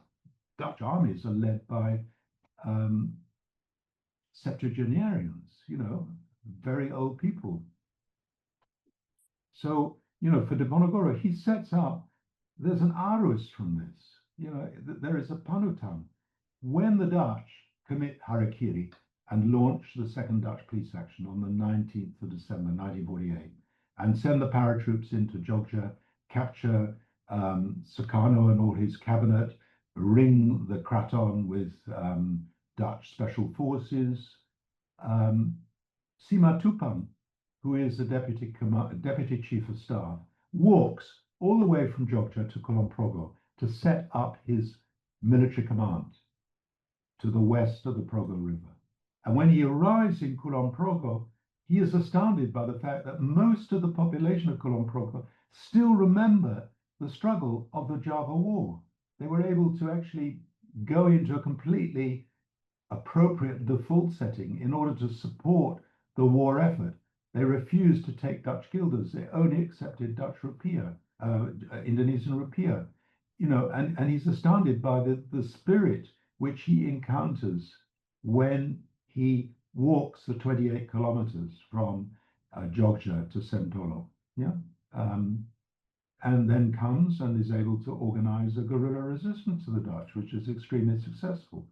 Dutch armies are led by septuagenarians, very old people. So, for Diponegoro, he sets up, there's an arus from this, there is a panutan. When the Dutch commit harakiri and launch the second Dutch police action on the 19th of December, 1948, and send the paratroops into Jogja, capture Sukarno and all his cabinet, ring the Kraton with Dutch special forces. Simatupang, who is the deputy chief of staff, walks all the way from Jogja to Kulon Progo to set up his military command to the west of the Progo River. And when he arrives in Kulon Progo, he is astounded by the fact that most of the population of Kulon Progo still remember the struggle of the Java War. They were able to actually go into a completely appropriate default setting in order to support the war effort. They refused to take Dutch guilders. They only accepted Dutch rupiah, Indonesian rupiah. And he's astounded by the spirit which he encounters when he walks the 28 kilometers from Jogja to Sentolo. Yeah. And then comes and is able to organize a guerrilla resistance to the Dutch, which is extremely successful.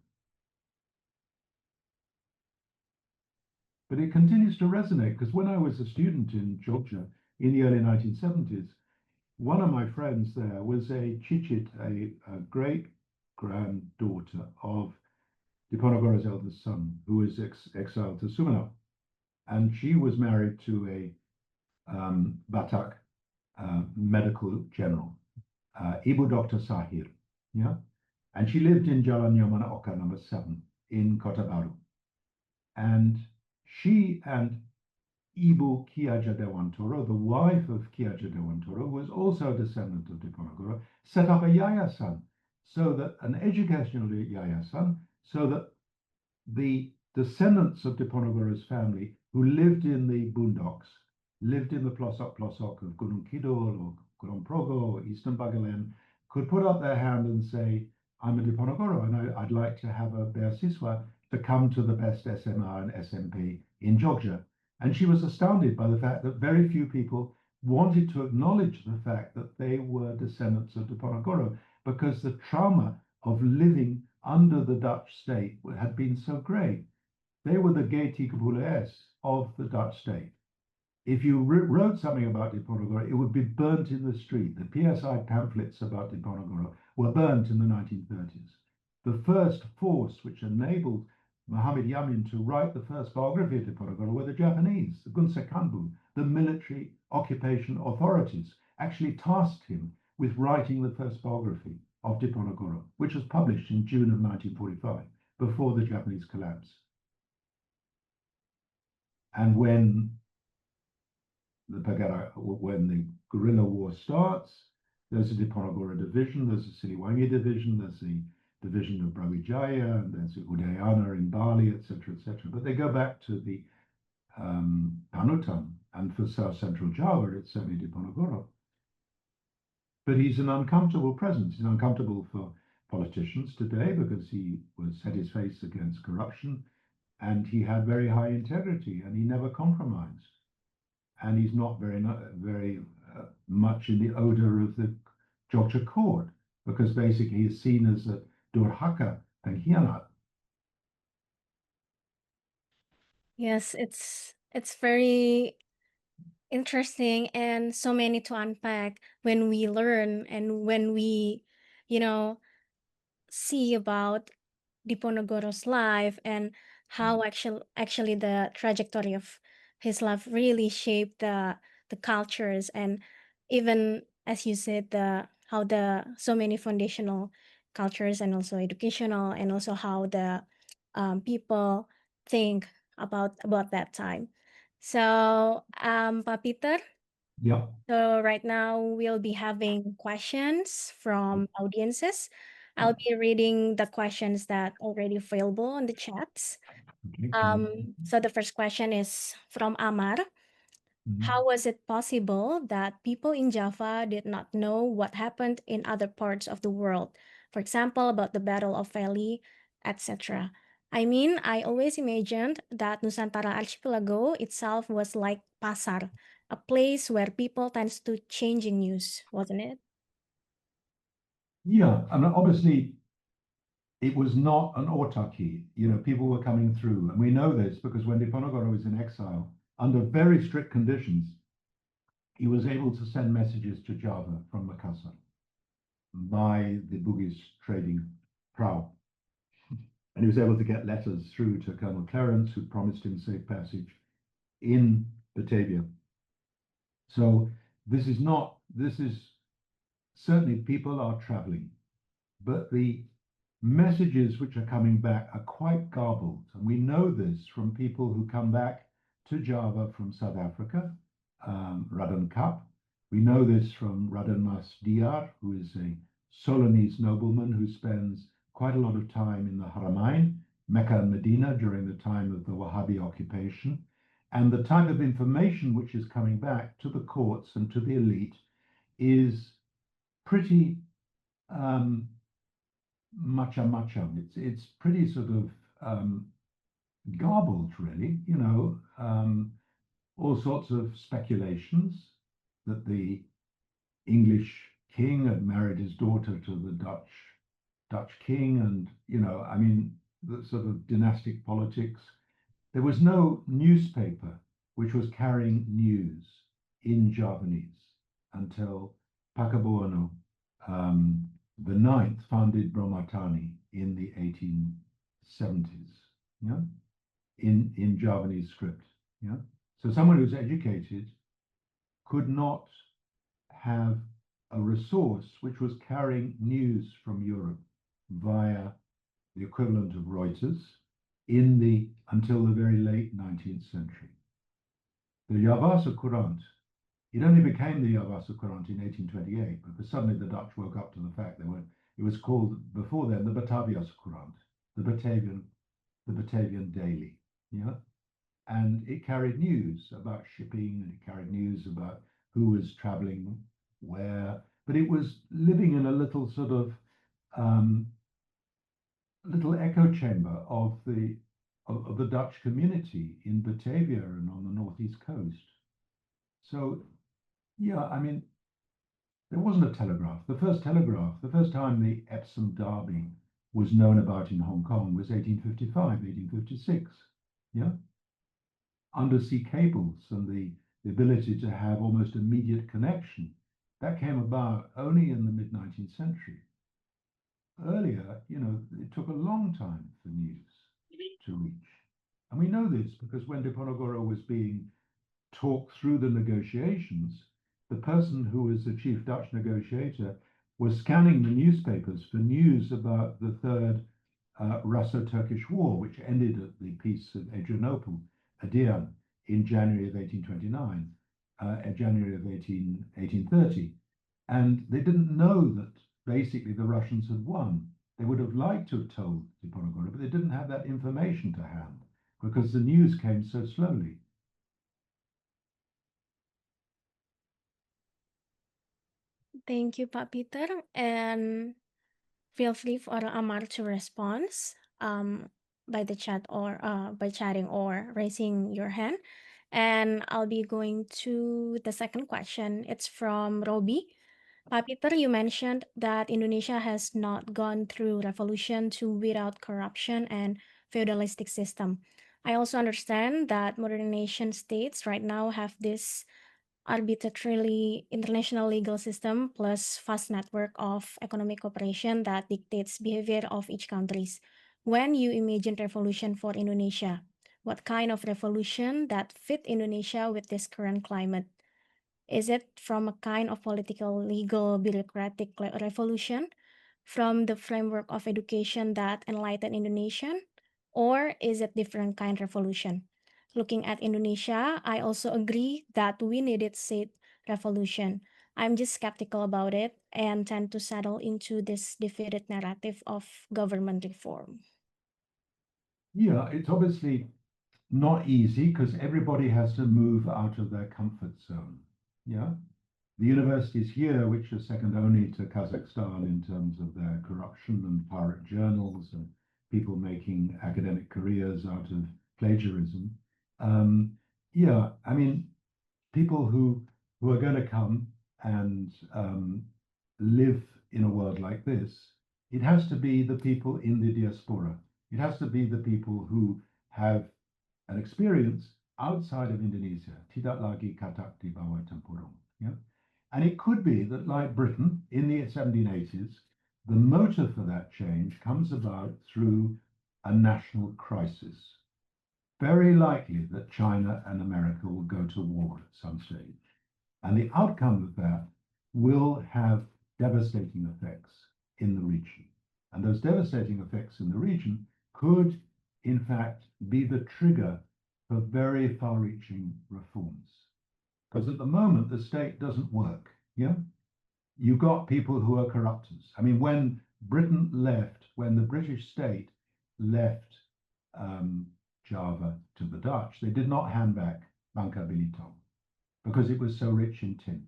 But it continues to resonate because when I was a student in Jogja in the early 1970s, one of my friends there was a Cicit, a great granddaughter of Diponegoro's eldest son, who was exiled to Sumeneb. And she was married to a Batak medical general, Ibu Dr. Sahir. Yeah. And she lived in Jalan Yamana Oka number 7 in Kota Baru. And she and Ibu Ki Hajar Dewantoro, the wife of Ki Hajar Dewantoro, was also a descendant of Diponegoro, set up a yayasan, so that an educational yayasan, so that the descendants of Diponegoro's family who lived in the boondocks, lived in the plosok of Gunung Kidul or Kulon Progo or Eastern Bagalan, could put up their hand and say, I'm a Diponegoro and I'd like to have a beasiswa to come to the best SMA and SMP in Jogja. And she was astounded by the fact that very few people wanted to acknowledge the fact that they were descendants of Diponegoro, because the trauma of living under the Dutch state had been so great. They were the Geti Kapules of the Dutch state. If you wrote something about Diponegoro, it would be burnt in the street. The PSI pamphlets about Diponegoro were burnt in the 1930s. The first force which enabled Muhammad Yamin to write the first biography of Diponegoro were the Japanese, the Gunsekanbu, the military occupation authorities, actually tasked him with writing the first biography of Diponegoro, which was published in June of 1945, before the Japanese collapse. And when the guerrilla war starts, there's a Diponegoro division, there's a Siliwangi division, there's the division of Brawijaya, and there's Udayana in Bali, etc., etc. But they go back to the Panutan, and for South Central Java, it's certainly Diponegoro. But he's an uncomfortable presence. He's uncomfortable for politicians today because he set his face against corruption, and he had very high integrity, and he never compromised. And he's not very much in the odor of the Jogja court, because basically he's seen as a durhaka and hianat. Yes, it's very interesting and so many to unpack when we learn and when we, you know, see about Diponegoro's life and how actually the trajectory of his life really shaped the cultures, and even as you said, the how the so many foundational cultures and also educational, and also how the people think about that time. So Pa Peter, Yeah. so right now we'll be having questions from audiences. I'll be reading the questions that already available on the chats. Okay. So the first question is from Amar. How was it possible that people in Java did not know what happened in other parts of the world? For example, about the Battle of Valley, etc. I mean, I always imagined that Nusantara Archipelago itself was like Pasar, a place where people tends to changing news, wasn't it? Yeah, I mean, obviously it was not an autarky. People were coming through, and we know this because when Diponegoro was in exile, under very strict conditions, he was able to send messages to Java from Makassar by the Bugis trading prau. And he was able to get letters through to Colonel Clarence, who promised him safe passage in Batavia. So this is certainly people are traveling, but the messages which are coming back are quite garbled. And we know this from people who come back to Java from South Africa, Raden Kap. We know this from Raden Mas Diyar, who is a Solanese nobleman who spends quite a lot of time in the Haramain, Mecca and Medina, during the time of the Wahhabi occupation. And the type of information which is coming back to the courts and to the elite is pretty macha. It's pretty sort of garbled, really. All sorts of speculations that the English king had married his daughter to the Dutch king, and the sort of dynastic politics. There was no newspaper which was carrying news in Javanese until Pakubuwono the Ninth founded Bromatani in the 1870s, in Javanese script. So someone who's educated could not have a resource which was carrying news from Europe via the equivalent of Reuters until the very late 19th century. The Javasche Courant, it only became the Javasche Courant in 1828, because suddenly the Dutch woke up to the fact it was called before then the Bataviasche Courant, the Batavian Daily, and it carried news about shipping, and it carried news about who was traveling where, but it was living in a little sort of little echo chamber of the Dutch community in Batavia and on the northeast coast. So, there wasn't a telegraph. The first time the Epsom Derby was known about in Hong Kong was 1855, 1856. Undersea cables and the ability to have almost immediate connection, that came about only in the mid-19th century. Earlier, it took a long time for news to reach. And we know this because when Diponegoro was being talked through the negotiations, the person who was the chief Dutch negotiator was scanning the newspapers for news about the Third Russo-Turkish War, which ended at the Peace of Adrianople, Adirn, in January of 1829, January of 1830. And they didn't know that basically the Russians had won. They would have liked to have told Diponegoro, but they didn't have that information to hand because the news came so slowly. Thank you, Pak Peter. And feel free for Amar to respond by the chat or by chatting or raising your hand. And I'll be going to the second question. It's from Roby. Pak Peter, you mentioned that Indonesia has not gone through revolution to weed out corruption and feudalistic system. I also understand that modern nation states right now have this arbitrarily international legal system plus vast network of economic cooperation that dictates behavior of each countries. When you imagine revolution for Indonesia, what kind of revolution that fit Indonesia with this current climate? Is it from a kind of political, legal, bureaucratic revolution, from the framework of education that enlightened Indonesian, or is it different kind revolution? Looking at Indonesia, I also agree that we needed said revolution. I'm just skeptical about it and tend to settle into this defeated narrative of government reform. Yeah, it's obviously not easy because everybody has to move out of their comfort zone. The universities here, which are second only to Kazakhstan in terms of their corruption and pirate journals and people making academic careers out of plagiarism. People who are going to come and live in a world like this, it has to be the people in the diaspora. It has to be the people who have an experience outside of Indonesia. Tidak lagi katak di bawah tempurung. And it could be that, like Britain in the 1780s, the motor for that change comes about through a national crisis. Very likely that China and America will go to war at some stage. And the outcome of that will have devastating effects in the region. And those devastating effects in the region could, in fact, be the trigger for very far-reaching reforms. Because at the moment, the state doesn't work. Yeah, you've got people who are corruptors. I mean, when Britain left, when the British state left Java to the Dutch, they did not hand back Bangka Belitung because it was so rich in tin.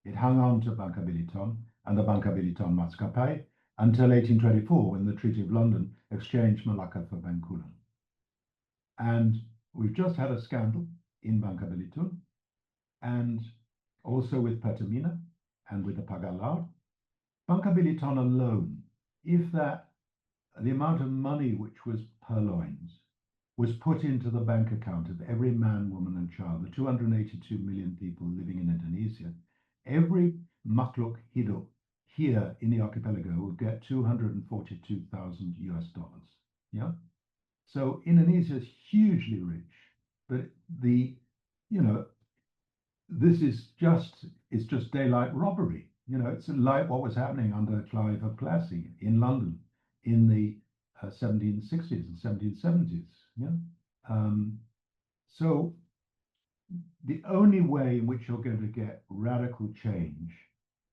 It hung on to Bangka Belitung and the Bangka Belitung Maskapai until 1824, when the Treaty of London exchanged Malacca for Bencoolen. And we've just had a scandal in Bangka Belitung, and also with Pertamina and with the Pagar Laut. Bangka Belitung alone, if that the amount of money which was purloined was put into the bank account of every man, woman, and child, the 282 million people living in Indonesia, every makhluk hidup here in the archipelago will get 242,000 US dollars. Yeah. So Indonesia is hugely rich, but this is it's just daylight robbery. It's like what was happening under Clive of Plassey in London in the 1760s and 1770s. Yeah. So the only way in which you're going to get radical change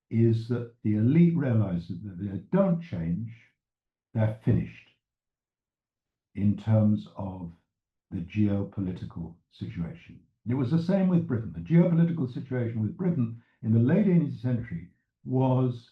is that the elite realizes that if they don't change, they're finished in terms of the geopolitical situation. It was the same with Britain. The geopolitical situation with Britain in the late 18th century was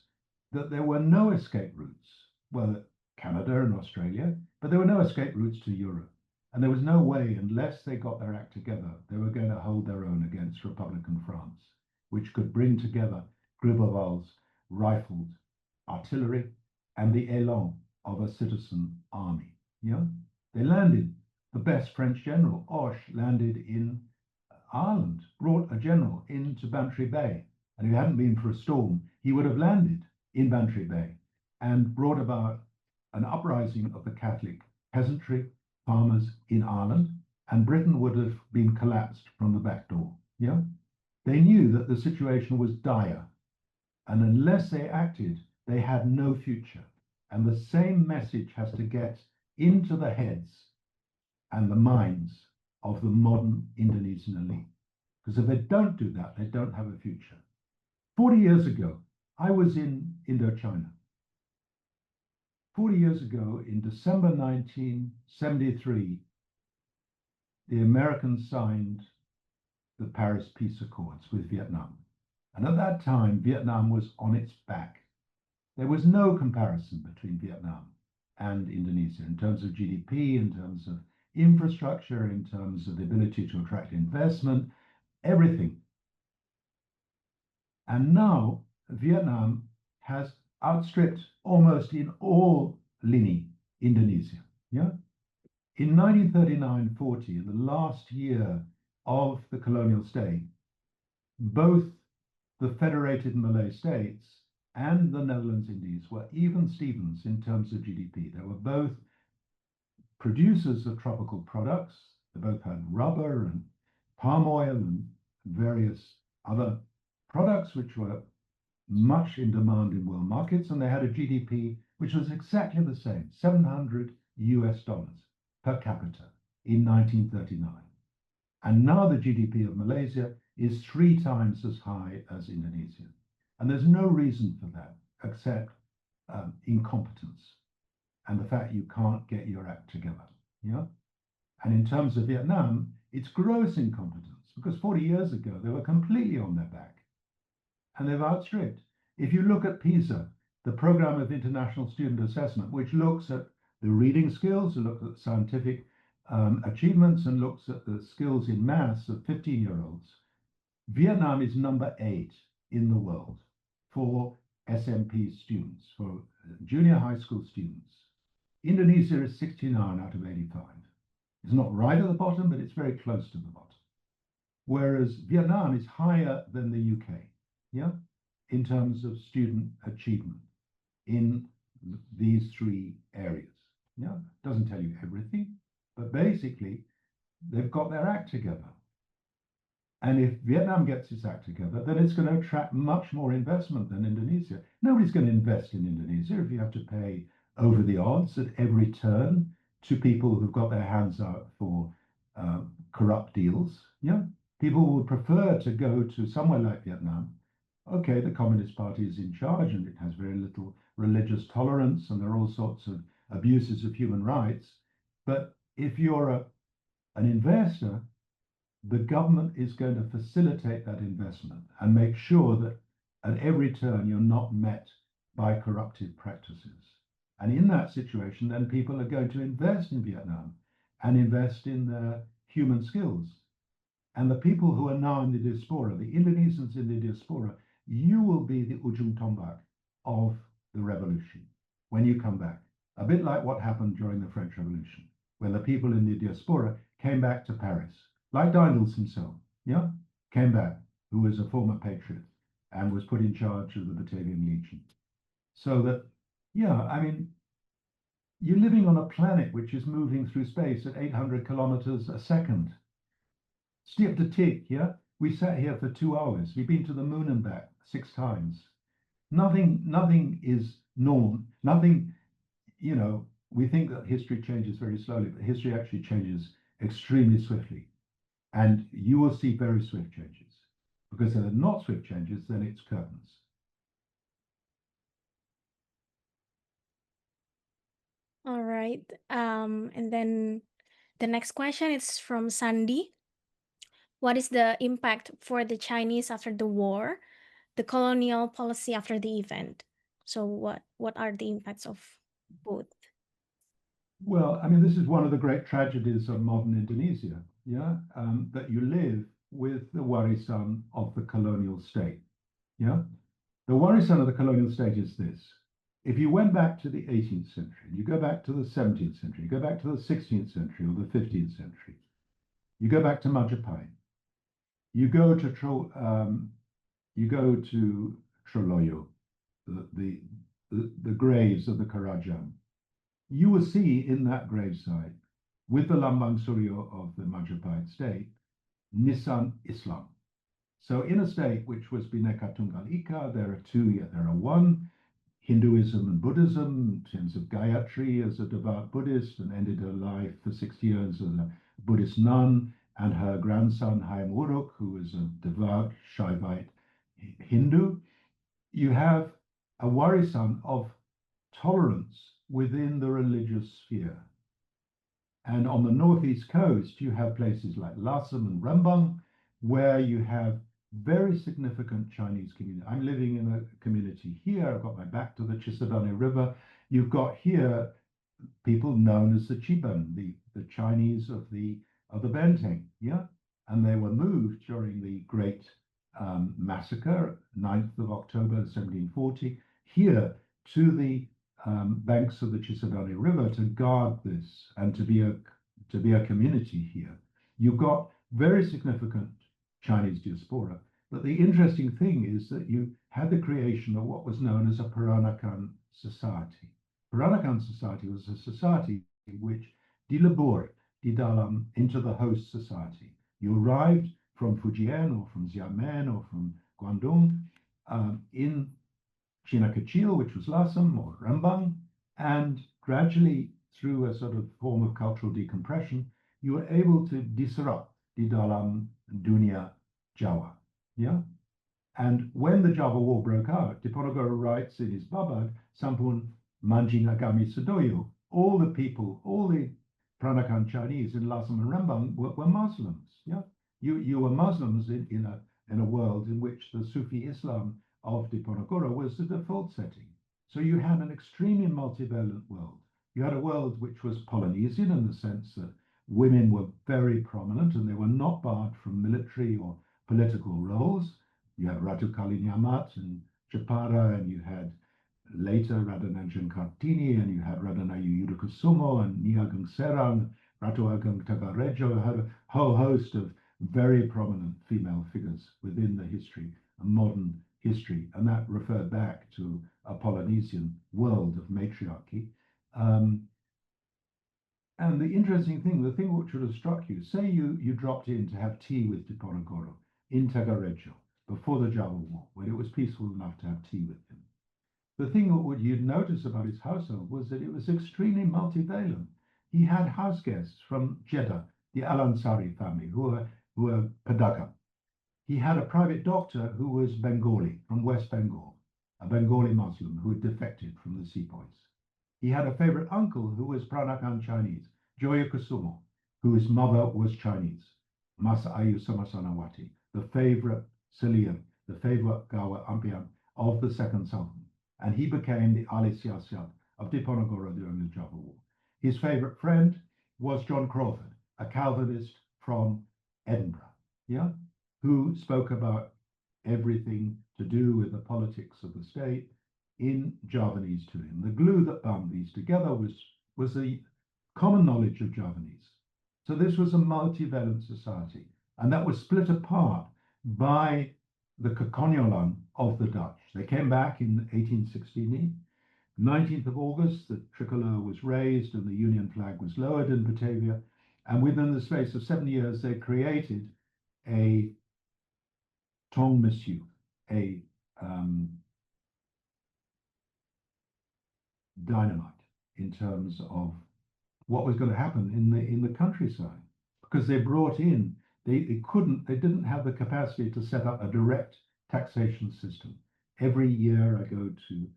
that there were no escape routes. Well, Canada and Australia, but there were no escape routes to Europe. And there was no way, unless they got their act together, they were going to hold their own against Republican France, which could bring together Gribeauval's rifled artillery and the élan of a citizen army. Yeah, they landed. The best French general, Hoche, landed in Ireland, brought a general into Bantry Bay. And if it hadn't been for a storm, he would have landed in Bantry Bay and brought about an uprising of the Catholic peasantry, farmers in Ireland, and Britain would have been collapsed from the back door. Yeah, they knew that the situation was dire, and unless they acted, they had no future. And the same message has to get into the heads and the minds of the modern Indonesian elite. Because if they don't do that, they don't have a future. 40 years ago, I was in Indochina. 40 years ago, in December 1973, the Americans signed the Paris Peace Accords with Vietnam. And at that time, Vietnam was on its back. There was no comparison between Vietnam and Indonesia in terms of GDP, in terms of infrastructure, in terms of the ability to attract investment, everything. And now Vietnam has outstripped almost in all lini Indonesia. Yeah. In 1939-40, the last year of the colonial state, both the Federated Malay States and the Netherlands Indies were even Stevens in terms of GDP. They were both producers of tropical products. They both had rubber and palm oil and various other products which were much in demand in world markets, and they had a GDP which was exactly the same, 700 US dollars per capita in 1939. And now the GDP of Malaysia is 3 times as high as Indonesia. And there's no reason for that except incompetence and the fact you can't get your act together. Yeah. And in terms of Vietnam, it's gross incompetence because 40 years ago they were completely on their back and they've outstripped. If you look at PISA, the Program of International Student Assessment, which looks at the reading skills, it looks at scientific achievements, and looks at the skills in maths of 15-year-olds, Vietnam is number 8 in the world for SMP students, for junior high school students. Indonesia is 69 out of 85. It's not right at the bottom, but it's very close to the bottom. Whereas Vietnam is higher than the UK, yeah, in terms of student achievement in these 3 areas. Yeah, doesn't tell you everything, but basically they've got their act together. And if Vietnam gets its act together, then it's going to attract much more investment than Indonesia. Nobody's going to invest in Indonesia if you have to pay over the odds at every turn to people who've got their hands out for corrupt deals. Yeah, people would prefer to go to somewhere like Vietnam. Okay, the Communist Party is in charge and it has very little religious tolerance and there are all sorts of abuses of human rights. But if you're an investor, the government is going to facilitate that investment and make sure that at every turn you're not met by corruptive practices. And in that situation, then people are going to invest in Vietnam and invest in their human skills. And the people who are now in the diaspora, the Indonesians in the diaspora, you will be the ujung tombak of the revolution when you come back. A bit like what happened during the French Revolution, when the people in the diaspora came back to Paris, like Daendels himself, yeah, came back, who was a former patriot and was put in charge of the Batavian Legion. So that, yeah, I mean, you're living on a planet which is moving through space at 800 kilometers a second. Stick to tick, yeah? We sat here for 2 hours. We've been to the moon and back 6 times. Nothing is norm. Nothing, you know, we think that history changes very slowly, but history actually changes extremely swiftly. And you will see very swift changes. Because if they're not swift changes, then it's curtains. All right. And then the next question is from Sandy. What is the impact for the Chinese after the war, the colonial policy after the event? So what are the impacts of both? Well, I mean, this is one of the great tragedies of modern Indonesia, yeah, that you live with the warisan of the colonial state, yeah. The warisan of the colonial state is this. If you went back to the 18th century, you go back to the 17th century, you go back to the 16th century or the 15th century, you go back to Majapahit, you go to Troloyo, the graves of the Karajang. You will see in that gravesite, with the Lambang Suryo of the Majapahit state, Nisan Islam. So in a state which was Bhinneka Tunggal Ika, there are two, yet there are one. Hinduism and Buddhism, in terms of Gayatri as a devout Buddhist and ended her life for 6 years as a Buddhist nun, and her grandson Hayam Wuruk, who is a devout Shaivite Hindu. You have a warisan of tolerance within the religious sphere. And on the northeast coast, you have places like Lasem and Rembang, where you have very significant Chinese community. I'm living in a community here. I've got my back to the Cisadane River. You've got here people known as the Chiban, the Chinese of the Benteng, yeah? And they were moved during the Great Massacre, 9th of October 1740, here to the banks of the Cisadane River to guard this and to be a community here. You've got very significant Chinese diaspora, but the interesting thing is that you had the creation of what was known as a Peranakan society. Peranakan society was a society which dilebur di dalam into the host society. You arrived from Fujian or from Xiamen or from Guangdong in China Kecil, which was Lasem or Rembang, and gradually through a sort of form of cultural decompression, you were able to disrupt di dalam dunia Jawa. Yeah? And when the Java War broke out, Diponegoro writes in his Babad, Sampun Manjing Agami Sedoyo, all the people, all the Peranakan Chinese in Lasem and Rembang were Muslims. Yeah? You were Muslims in a world in which the Sufi Islam of Diponegoro was the default setting. So you had an extremely multivalent world. You had a world which was Polynesian in the sense that women were very prominent and they were not barred from military or political roles. You had Ratu Kalinyamat and Jepara, and you had later Radhanajan Kartini, and you had Radhanayu Yudukusumo and Nia Ageng Serang, Ratu Ageng Tagarejo, had a whole host of very prominent female figures within the history, a modern history, and that referred back to a Polynesian world of matriarchy. And the interesting thing, the thing which would have struck you, say you dropped in to have tea with Diponegoro in Tagarejo before the Java War, when it was peaceful enough to have tea with him. The thing that you'd notice about his household was that it was extremely multivalent. He had house guests from Jeddah, the Al-Ansari family, who were pedagogue. He had a private doctor who was Bengali, from West Bengal, a Bengali Muslim who had defected from the sepoys. He had a favorite uncle who was Pranakan Chinese, Joya Kusumo, whose mother was Chinese, Masayu Samasanawati, the favorite Silian, the favorite Gawa Ampian of the second Sultan. And he became the Ali Siasat of Diponegoro during the Java War. His favorite friend was John Crawford, a Calvinist from Edinburgh, yeah, who spoke about everything to do with the politics of the state in Javanese to him. The glue that bound these together was a common knowledge of Javanese. So this was a multivalent society, and that was split apart by the Kekonyolan of the Dutch. They came back in 1816. 19th of August, the tricolour was raised and the Union flag was lowered in Batavia. And within the space of 7 years, they created a Tong Monsieur, a dynamite in terms of what was going to happen in the countryside, because they brought in, they didn't have the capacity to set up a direct taxation system. Every year I go to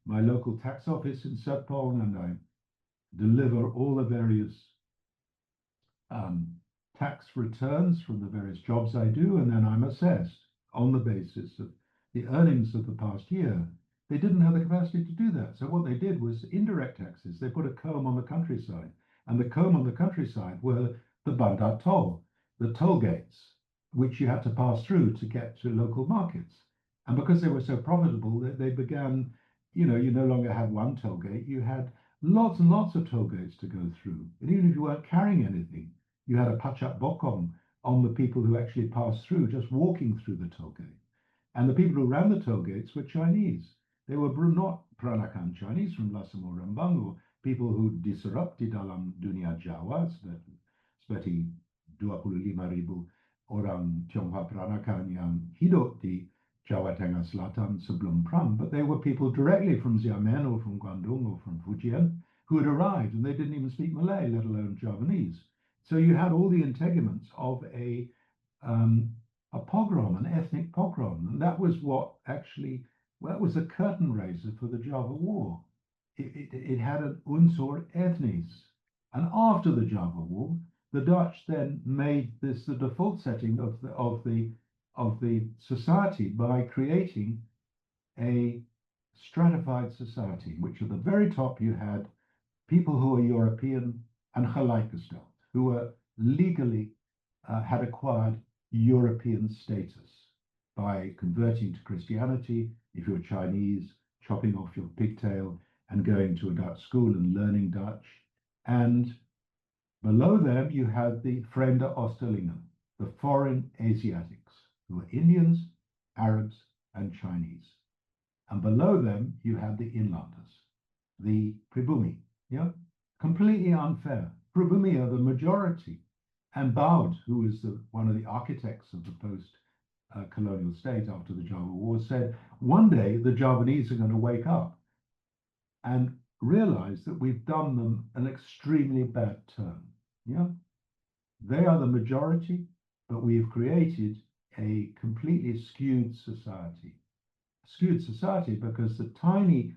my local tax office in Serpong and I deliver all the various tax returns from the various jobs I do, and then I'm assessed on the basis of the earnings of the past year. They didn't have the capacity to do that. So what they did was indirect taxes. They put a comb on the countryside, and the comb on the countryside were the Bandar toll, the toll gates, which you had to pass through to get to local markets. And because they were so profitable, they began, you no longer had one toll gate, you had lots and lots of toll gates to go through. And even if you weren't carrying anything, you had a pachak bokom on the people who actually passed through, just walking through the toll gate. And the people who ran the toll gates were Chinese. They were not Peranakan Chinese from Lasem or Rembang, or people who disrupted dalam dunia Jawa, seperti 25,000 orang Tionghoa Peranakan yang hidup di Jawa Tengah Selatan sebelum Perang, but they were people directly from Xiamen or from Guangdong or from Fujian who had arrived, and they didn't even speak Malay, let alone Javanese. So you had all the integuments of a pogrom, an ethnic pogrom, and that was what actually, well, it was a curtain raiser for the Java War. It had an unsur ethnies, and after the Java War, the Dutch then made this the default setting of the society by creating a stratified society, in which at the very top you had people who were European and gelijkgesteld, who were legally had acquired European status by converting to Christianity, if you're Chinese, chopping off your pigtail and going to a Dutch school and learning Dutch. And below them, you had the Vreemde Oosterlingen, the foreign Asiatics, who were Indians, Arabs, and Chinese. And below them, you had the inlanders, the Pribumi, yeah? Completely unfair. Pribumi are the majority. And Boud, who is one of the architects of the post-colonial state after the Java War, said, one day the Javanese are going to wake up and realize that we've done them an extremely bad turn. Yeah, they are the majority, but we've created a completely skewed society. Skewed society because the tiny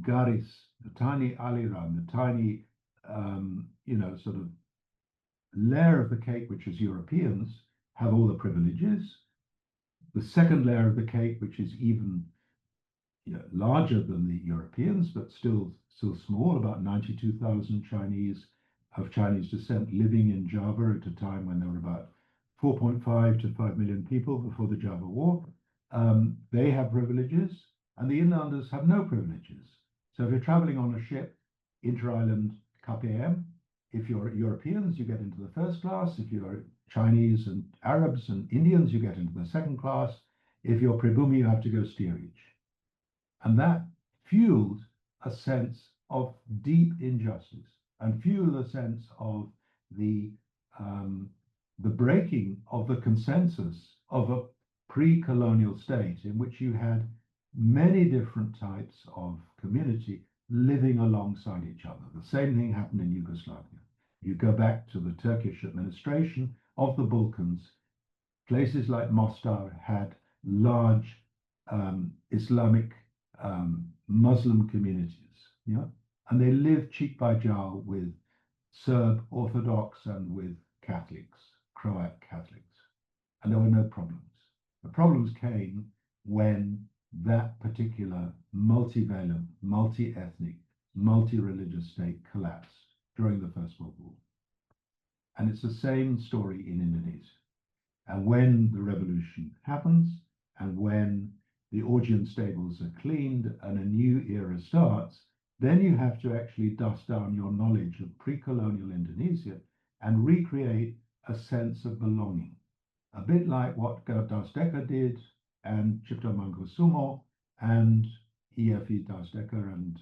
garis, the tiny aliran, the tiny, sort of layer of the cake, which is Europeans, have all the privileges. The second layer of the cake, which is even larger than the Europeans, but still small, about 92,000 Chinese of Chinese descent living in Java at a time when there were about 4.5 to 5 million people before the Java War. They have privileges, and the inlanders have no privileges. So if you're traveling on a ship, inter-island KPM, if you're Europeans, you get into the first class. If you're Chinese and Arabs and Indians, you get into the second class. If you're Pribumi, you have to go steerage. And that fueled a sense of deep injustice and fueled a sense of the breaking of the consensus of a pre-colonial state in which you had many different types of community living alongside each other. The same thing happened in Yugoslavia. You go back to the Turkish administration of the Balkans, places like Mostar had large Islamic Muslim communities, yeah, and they lived cheek by jowl with Serb Orthodox and with Catholics, Croat Catholics, and there were no problems. The problems came when that particular multivalent, multi-ethnic, multi-religious state collapsed during the First World War. And it's the same story in Indonesia. And when the revolution happens, and when the audience stables are cleaned and a new era starts, then you have to actually dust down your knowledge of pre-colonial Indonesia and recreate a sense of belonging. A bit like what Gert Das-Dekker did, and Cipto Mangkusumo, and E.F.E. Das-Dekker and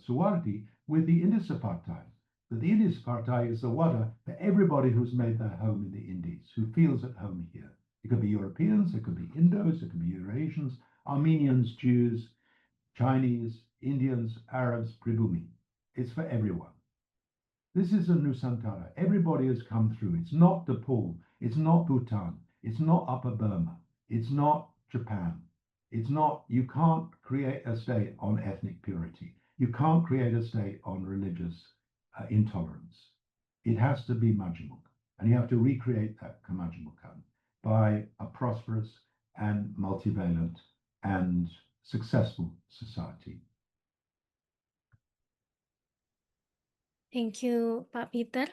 Suwardi with the Indische Partij. That the Indische Partij is the water for everybody who's made their home in the Indies, who feels at home here. It could be Europeans, it could be Indos, it could be Eurasians, Armenians, Jews, Chinese, Indians, Arabs, Pribumi. It's for everyone. This is a Nusantara. Everybody has come through. It's not Nepal. It's not Bhutan. It's not Upper Burma. It's not Japan. It's not, you can't create a state on ethnic purity. You can't create a state on religious intolerance. It has to be Majmuk. And you have to recreate that Majmukan by a prosperous and multivalent and successful society. Thank you, Pak Peter.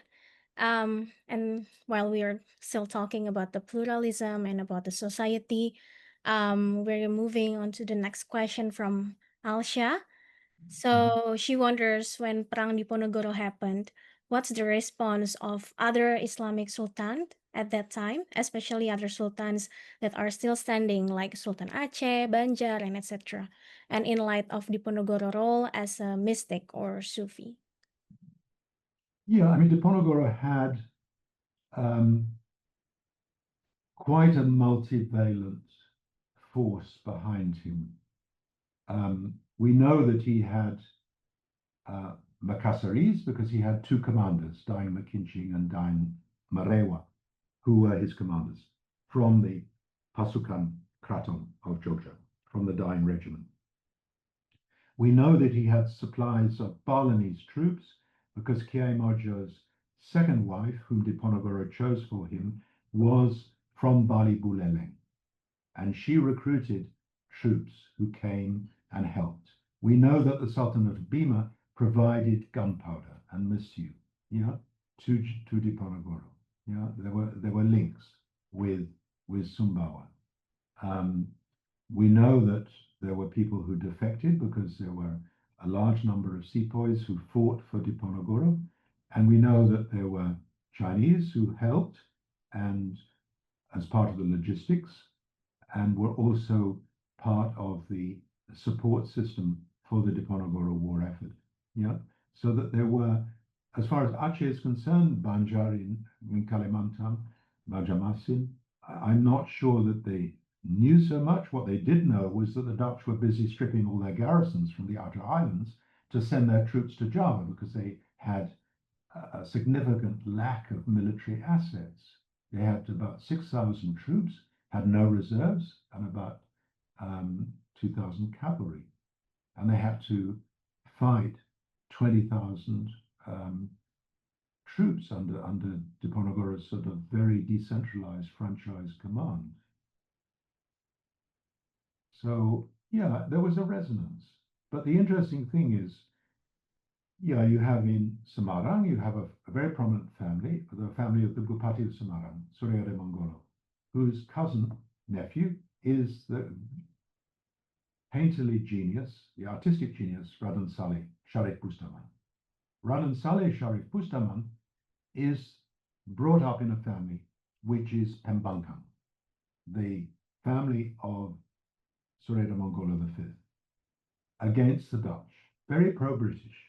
And while we are still talking about the pluralism and about the society, we're moving on to the next question from Alsha. So she wonders, when Perang Diponegoro happened, what's the response of other Islamic sultans at that time, especially other sultans that are still standing, like Sultan Aceh, Banjar, and etc. And in light of Diponegoro role as a mystic or Sufi. Yeah, I mean, Diponegoro had quite a multivalent force behind him. We know that he had Makassaris because he had two commanders, Daeng Makinching and Daeng Marewa, who were his commanders from the Pasukan Kraton of Jogja, from the Daeng regiment. We know that he had supplies of Balinese troops because Kiai Mojo's second wife, whom Diponegoro chose for him, was from Bali Buleleng, and she recruited troops who came and helped. We know that the Sultanate of Bima provided gunpowder and missu, yeah, to Diponegoro. Yeah, there were links with Sumbawa. We know that there were people who defected because there were a large number of sepoys who fought for Diponegoro, and we know that there were Chinese who helped and as part of the logistics, and were also part of the support system for the Diponegoro war effort. Yeah, so that there were, as far as Aceh is concerned, Banjar in Kalimantan, Banjarmasin, I'm not sure that they knew so much. What they did know was that the Dutch were busy stripping all their garrisons from the outer islands to send their troops to Java because they had a significant lack of military assets. They had about 6,000 troops, had no reserves, and about 2,000 cavalry. And they had to fight 20,000 troops under Diponegoro's sort of very decentralized franchise command. So, yeah, there was a resonance. But the interesting thing is, yeah, you have in Semarang, you have a very prominent family, the family of the Bupati of Semarang, Surya de Monggolo, whose cousin, nephew, is the painterly genius, the artistic genius, Raden Saleh Sharif Bustaman. Raden Saleh Sharif Bustaman is brought up in a family which is Pembangkang, the family of Surya de Monggolo V, against the Dutch, very pro-British.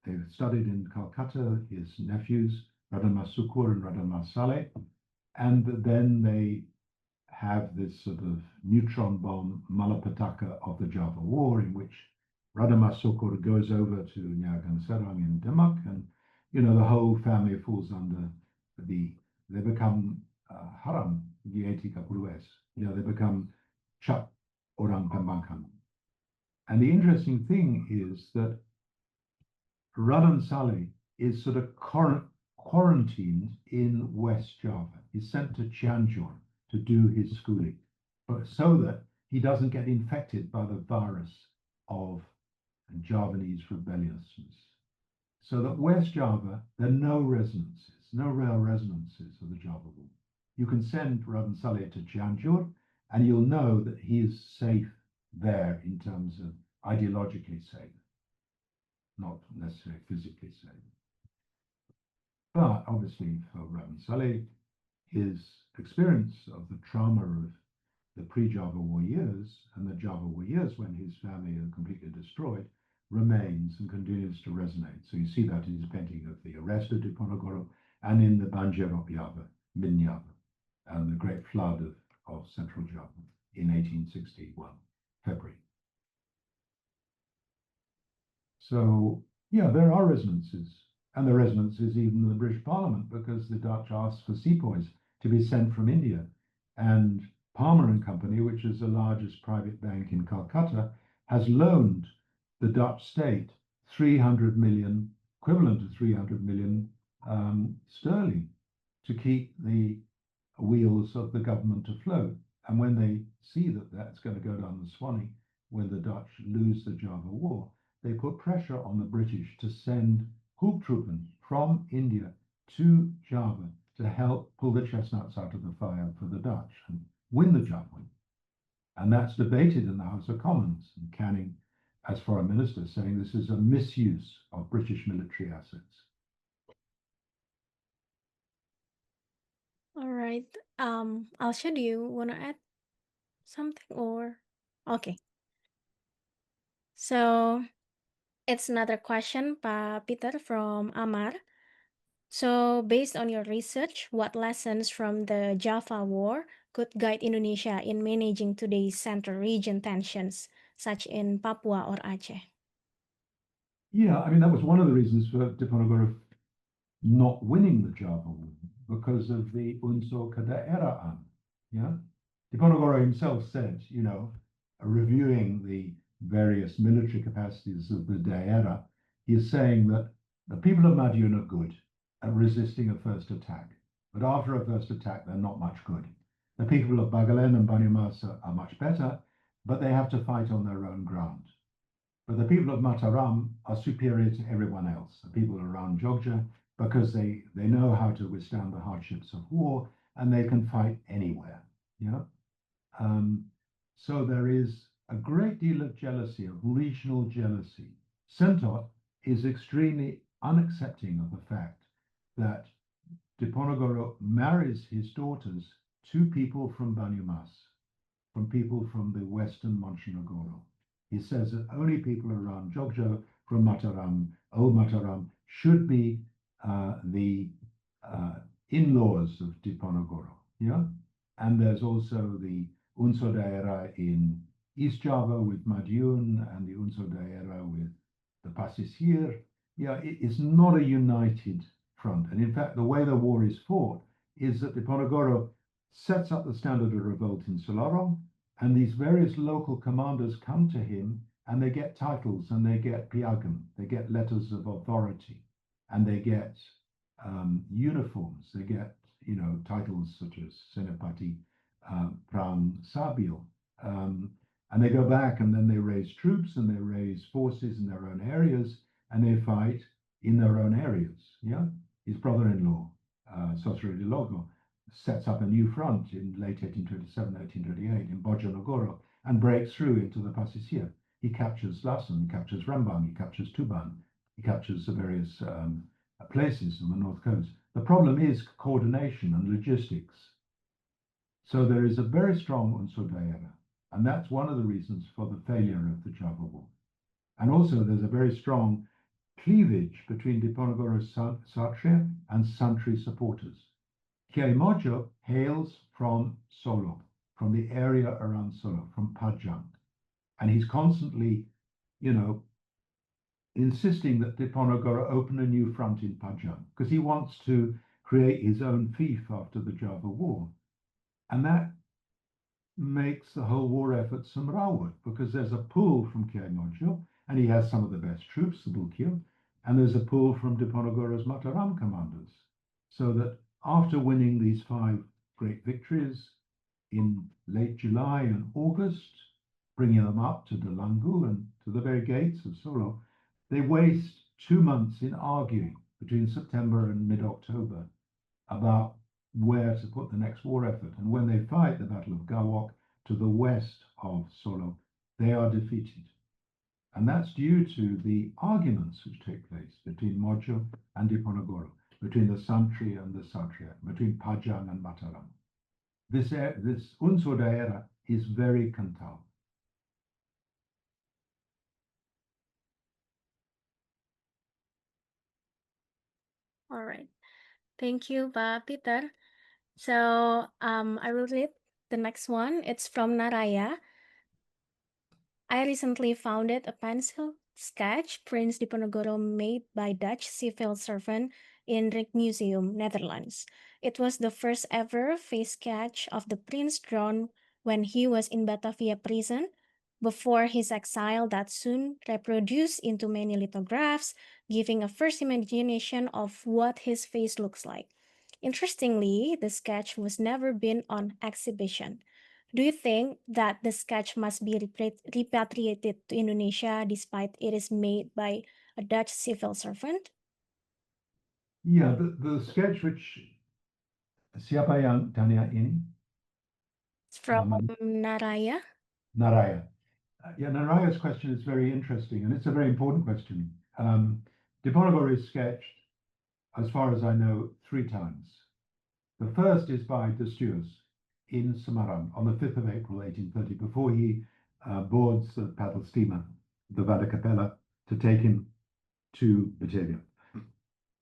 They studied in Calcutta, his nephews, Raden Mas Sukur and Raden Mas Saleh, and then they have this sort of neutron bomb Malapetaka of the Java War, in which Raden Mas Sukur goes over to Niaga Serang in Demak and, the whole family falls under they become haram di etika pulues. They become cap orang Pembangkang. And the interesting thing is that Raden Saleh is sort of quarantined in West Java. He's sent to Cianjur to do his schooling, but so that he doesn't get infected by the virus of Javanese rebelliousness. So that West Java, there are no real resonances of the Java War. You can send Raden Saleh to Cianjur, and you'll know that he is safe there in terms of ideologically safe, not necessarily physically safe. But obviously for Raden Saleh, his experience of the trauma of the pre-Java War years and the Java War years when his family are completely destroyed remains and continues to resonate. So you see that in his painting of the arrest of Diponegoro and in the Banjirop Java, Min Java, and the great flood of central Java in 1861, February. So, yeah, there are resonances. And the resonances even in the British Parliament, because the Dutch asked for sepoys to be sent from India. And Palmer and Company, which is the largest private bank in Calcutta, has loaned the Dutch state 300 million, equivalent to 300 million sterling, to keep the wheels of the government afloat. And when they see that that's going to go down the Swanee, when the Dutch lose the Java War, they put pressure on the British to send Hulptroepen from India to Java to help pull the chestnuts out of the fire for the Dutch and win the Java. And that's debated in the House of Commons, and Canning, as foreign minister, saying this is a misuse of British military assets. All right. Alsha, do you want to add something or? Okay. So it's another question, Peter from Amar. So based on your research, what lessons from the Java War could guide Indonesia in managing today's central region tensions, such in Papua or Aceh? Yeah, I mean, that was one of the reasons for Diponegoro not winning the Java War, because of the unsur kedaerahan. Yeah, Diponegoro himself said, reviewing the various military capacities of the daerah, he is saying that the people of Madiun are good at resisting a first attack, but after a first attack, they're not much good. The people of Bagalan and Banyumas are much better, but they have to fight on their own ground. But the people of Mataram are superior to everyone else, the people around Jogja, because they know how to withstand the hardships of war, and they can fight anywhere. So there is a great deal of jealousy, of regional jealousy. Sentot is extremely unaccepting of the fact that Diponegoro marries his daughters to people from Banyumas, from people from the Western Montenegro. He says that only people around Jogja from Mataram, Old Mataram, should be the in-laws of Diponegoro. Yeah, and there's also the unsur daerah in East Java with Madiun and the unsur daerah with the Pasisir. Yeah, it is not a united front. And in fact, the way the war is fought is that Diponegoro sets up the standard of revolt in Selarong, and these various local commanders come to him and they get titles and they get piagam, they get letters of authority, and they get uniforms, they get titles such as Senapati Pran Sabio. And they go back and then they raise troops and they raise forces in their own areas and they fight in their own areas. Yeah, his brother-in-law, Sosro Dilogo, sets up a new front in late 1827, 1828 in Bojonegoro and breaks through into the Pasisir. He captures Lassen, he captures Rembang, he captures Tuban, he captures the various places on the north coast. The problem is coordination and logistics. So there is a very strong unsur daerah, and that's one of the reasons for the failure of the Java War. And also there's a very strong cleavage between Diponegoro Satria and Santri supporters. Kiai Mojo hails from Solo, from the area around Solo, from Pajang. And he's constantly, insisting that Diponegoro open a new front in Pajang because he wants to create his own fief after the Java War. And that makes the whole war effort semrawut because there's a pull from Kiai Mojo, and he has some of the best troops, the Bukio, and there's a pull from Diponegoro's Mataram commanders. So that after winning these 5 great victories in late July and August, bringing them up to Delangu and to the very gates of Solo, they waste 2 months in arguing between September and mid-October about where to put the next war effort. And when they fight the Battle of Gawok to the west of Solo, they are defeated. And that's due to the arguments which take place between Mojo and Diponegoro, between the Santri and the Satria, between Pajang and Mataram. This unsur daerah is very kental. All right. Thank you, Peter. So I will read the next one. It's from Naraya. I recently found a pencil sketch Prince Diponegoro made by Dutch civil servant in Rijksmuseum, Netherlands. It was the first ever face sketch of the prince drawn when he was in Batavia prison before his exile that soon reproduced into many lithographs, giving a first imagination of what his face looks like. Interestingly, the sketch was never been on exhibition. Do you think that the sketch must be repatriated to Indonesia despite it is made by a Dutch civil servant? Yeah, the sketch which siapa yang tanya ini? It's from Naraya. Naraya. Yeah, Naraya's question is very interesting, and it's a very important question. Diponegoro is sketched, as far as I know, 3 times. The first is by De Stuurs in Semarang on the 5th of April, 1830, before he boards the paddle steamer, the Vada Capella, to take him to Batavia.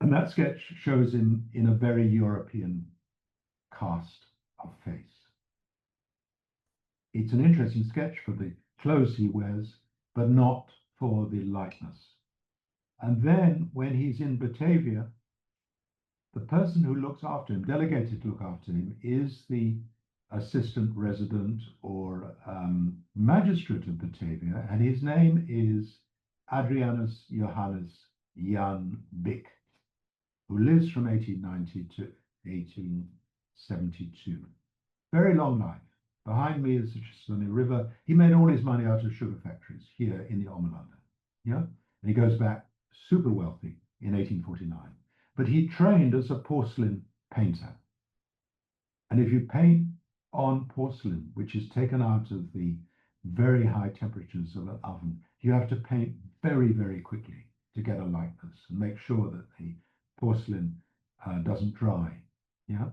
And that sketch shows him in a very European cast of face. It's an interesting sketch for the clothes he wears, but not for the likeness. And then when he's in Batavia, the person who looks after him, delegated to look after him, is the assistant resident or magistrate of Batavia, and his name is Adrianus Johannes Jan Bick, who lives from 1890 to 1872. Very long life. Behind me is the Chisoni River. He made all his money out of sugar factories here in the Omalanda. Yeah, and he goes back super wealthy in 1849. But he trained as a porcelain painter. And if you paint on porcelain, which is taken out of the very high temperatures of an oven, you have to paint very, very quickly to get a likeness and make sure that the porcelain doesn't dry. Yeah.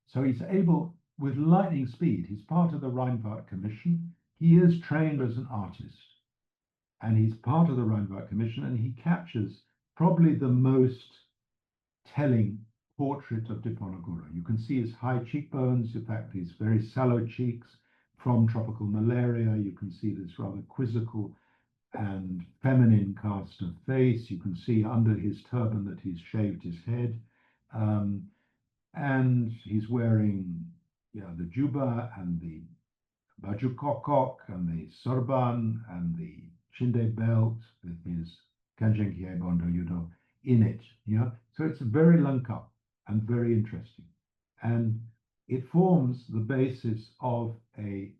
So he's able, with lightning speed, he's part of the Rheinbach Commission. He is trained as an artist, and he's part of the Rheinbach Commission, and he captures probably the most telling portrait of Diponegoro. You can see his high cheekbones, in fact, his very sallow cheeks from tropical malaria. You can see this rather quizzical and feminine cast of face. You can see under his turban that he's shaved his head. And he's wearing the juba and the baju kokok and the sorban and the chinde belt with his Kanjeng Kiai Bondo Yudo in it. Yeah, so it's very lengkap and very interesting, and it forms the basis of a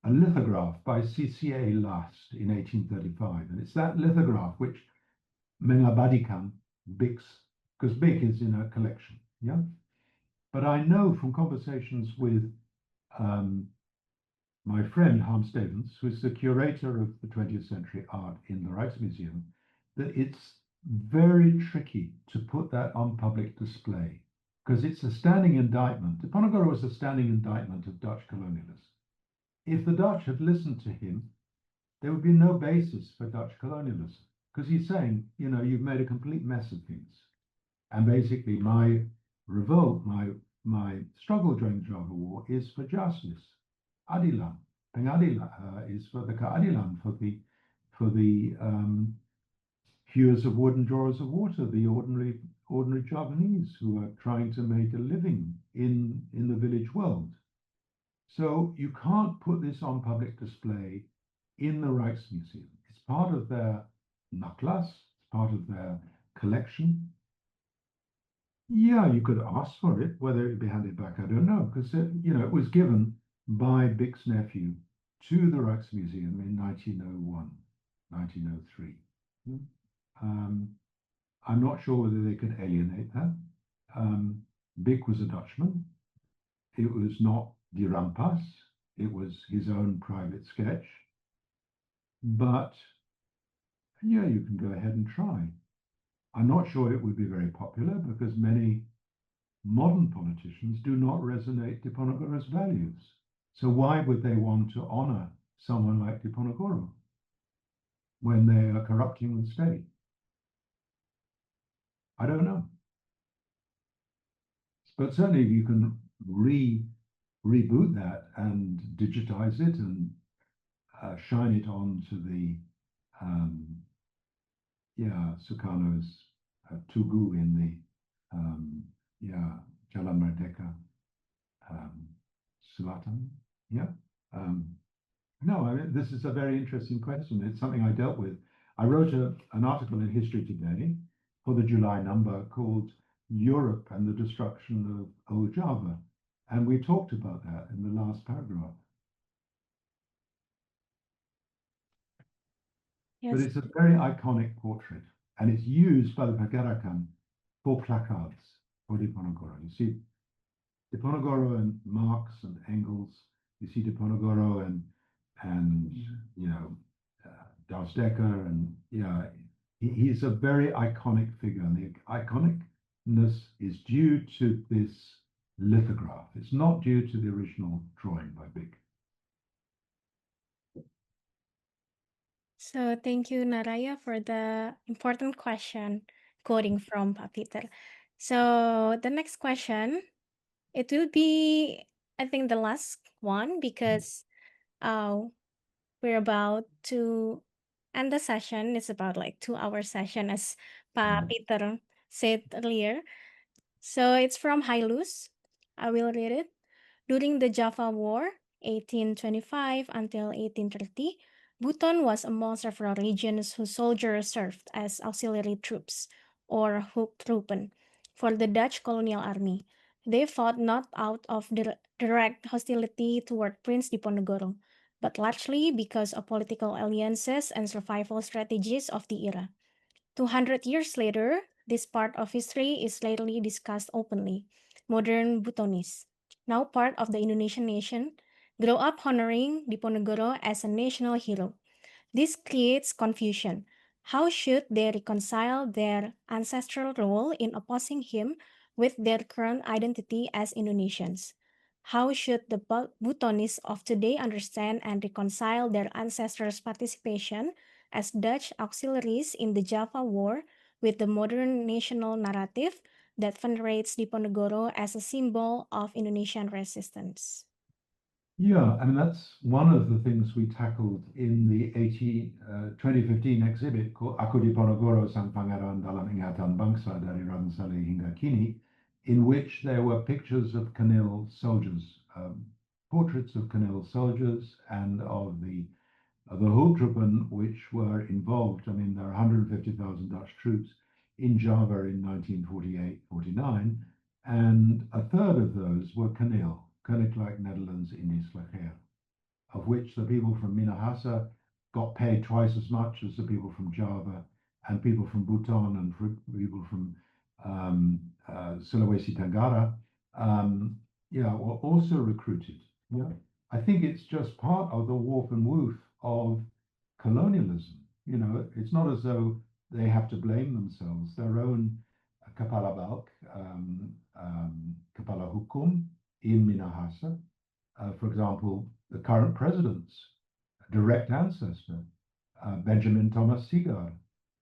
lithograph by CCA Last in 1835, and it's that lithograph which mengabadikan Bick's, because Bick is in a collection. Yeah, but I know from conversations with my friend Harm Stevens, who is the curator of the 20th century art in the Rijksmuseum, that it's very tricky to put that on public display because it's a standing indictment. Diponegoro was a standing indictment of Dutch colonialism. If the Dutch had listened to him, there would be no basis for Dutch colonialism because he's saying, you've made a complete mess of things. And basically my revolt, my struggle during the Java War is for justice. Adilan, pengadilan is for the keadilan, for the hewers of wood and drawers of water, the ordinary Javanese who are trying to make a living in the village world. So you can't put this on public display in the Rijksmuseum. It's part of their naklas, it's part of their collection. Yeah, you could ask for it, whether it would be handed back, I don't know, because it was given by Bick's nephew to the Rijksmuseum in 1901, 1903. I'm not sure whether they could alienate that. Bick was a Dutchman. It was not Die Rampas. It was his own private sketch. But yeah, you can go ahead and try. I'm not sure it would be very popular because many modern politicians do not resonate Diponegoro's values. So why would they want to honor someone like Diponegoro when they are corrupting the state? I don't know. But certainly you can reboot that and digitize it and shine it onto the Sukarno's Tugu in the Jalan Merdeka Selatan. No, I mean, this is a very interesting question. It's something I dealt with. I wrote an article in History Today for the July number called Europe and the Destruction of Old Java. And we talked about that in the last paragraph. Yes. But it's a very iconic portrait, and it's used by the Pergerakan for placards for Diponegoro. You see Diponegoro and Marx and Engels. You see Diponegoro and Douws Dekker, and he's a very iconic figure, and the iconicness is due to this lithograph. It's not due to the original drawing by Bick. So thank you, Naraya, for the important question quoting from Pak Peter. So the next question, it will be, I think, the last one because we're about to end the session. It's about like 2-hour session, as Pak Peter said earlier. So it's from Hailus. I will read it. During the Java War, 1825 until 1830, Buton was among several regions whose soldiers served as auxiliary troops, or Hoofdtroepen, for the Dutch colonial army. They fought not out of direct hostility toward Prince Diponegoro, but largely because of political alliances and survival strategies of the era. 200 years later, this part of history is lately discussed openly. Modern Butonis, now part of the Indonesian nation, grow up honoring Diponegoro as a national hero. This creates confusion. How should they reconcile their ancestral role in opposing him with their current identity as Indonesians? How should the Butonis of today understand and reconcile their ancestors' participation as Dutch auxiliaries in the Java War with the modern national narrative that venerates Diponegoro as a symbol of Indonesian resistance? Yeah, I mean, that's one of the things we tackled in the 2015 exhibit called Aku Diponegoro Sang Pangeran Dalam Ingatan Bangsa dari Ransale hingga Kini, in which there were pictures of Kanil soldiers, portraits of Kanil soldiers and of the Hoofdtroepen which were involved. I mean, there are 150,000 Dutch troops in Java in 1948-49, and a third of those were Kanil. Koninklijk Netherlands Indisch Leger, of which the people from Minahasa got paid twice as much as the people from Java, and people from Buton and people from Sulawesi Tenggara, were also recruited. Yeah, I think it's just part of the warp and woof of colonialism. It's not as though they have to blame themselves. Their own Kepala Balk, Kepala Hukum, in Minahasa, for example, the current president's direct ancestor, Benjamin Thomas Sigar,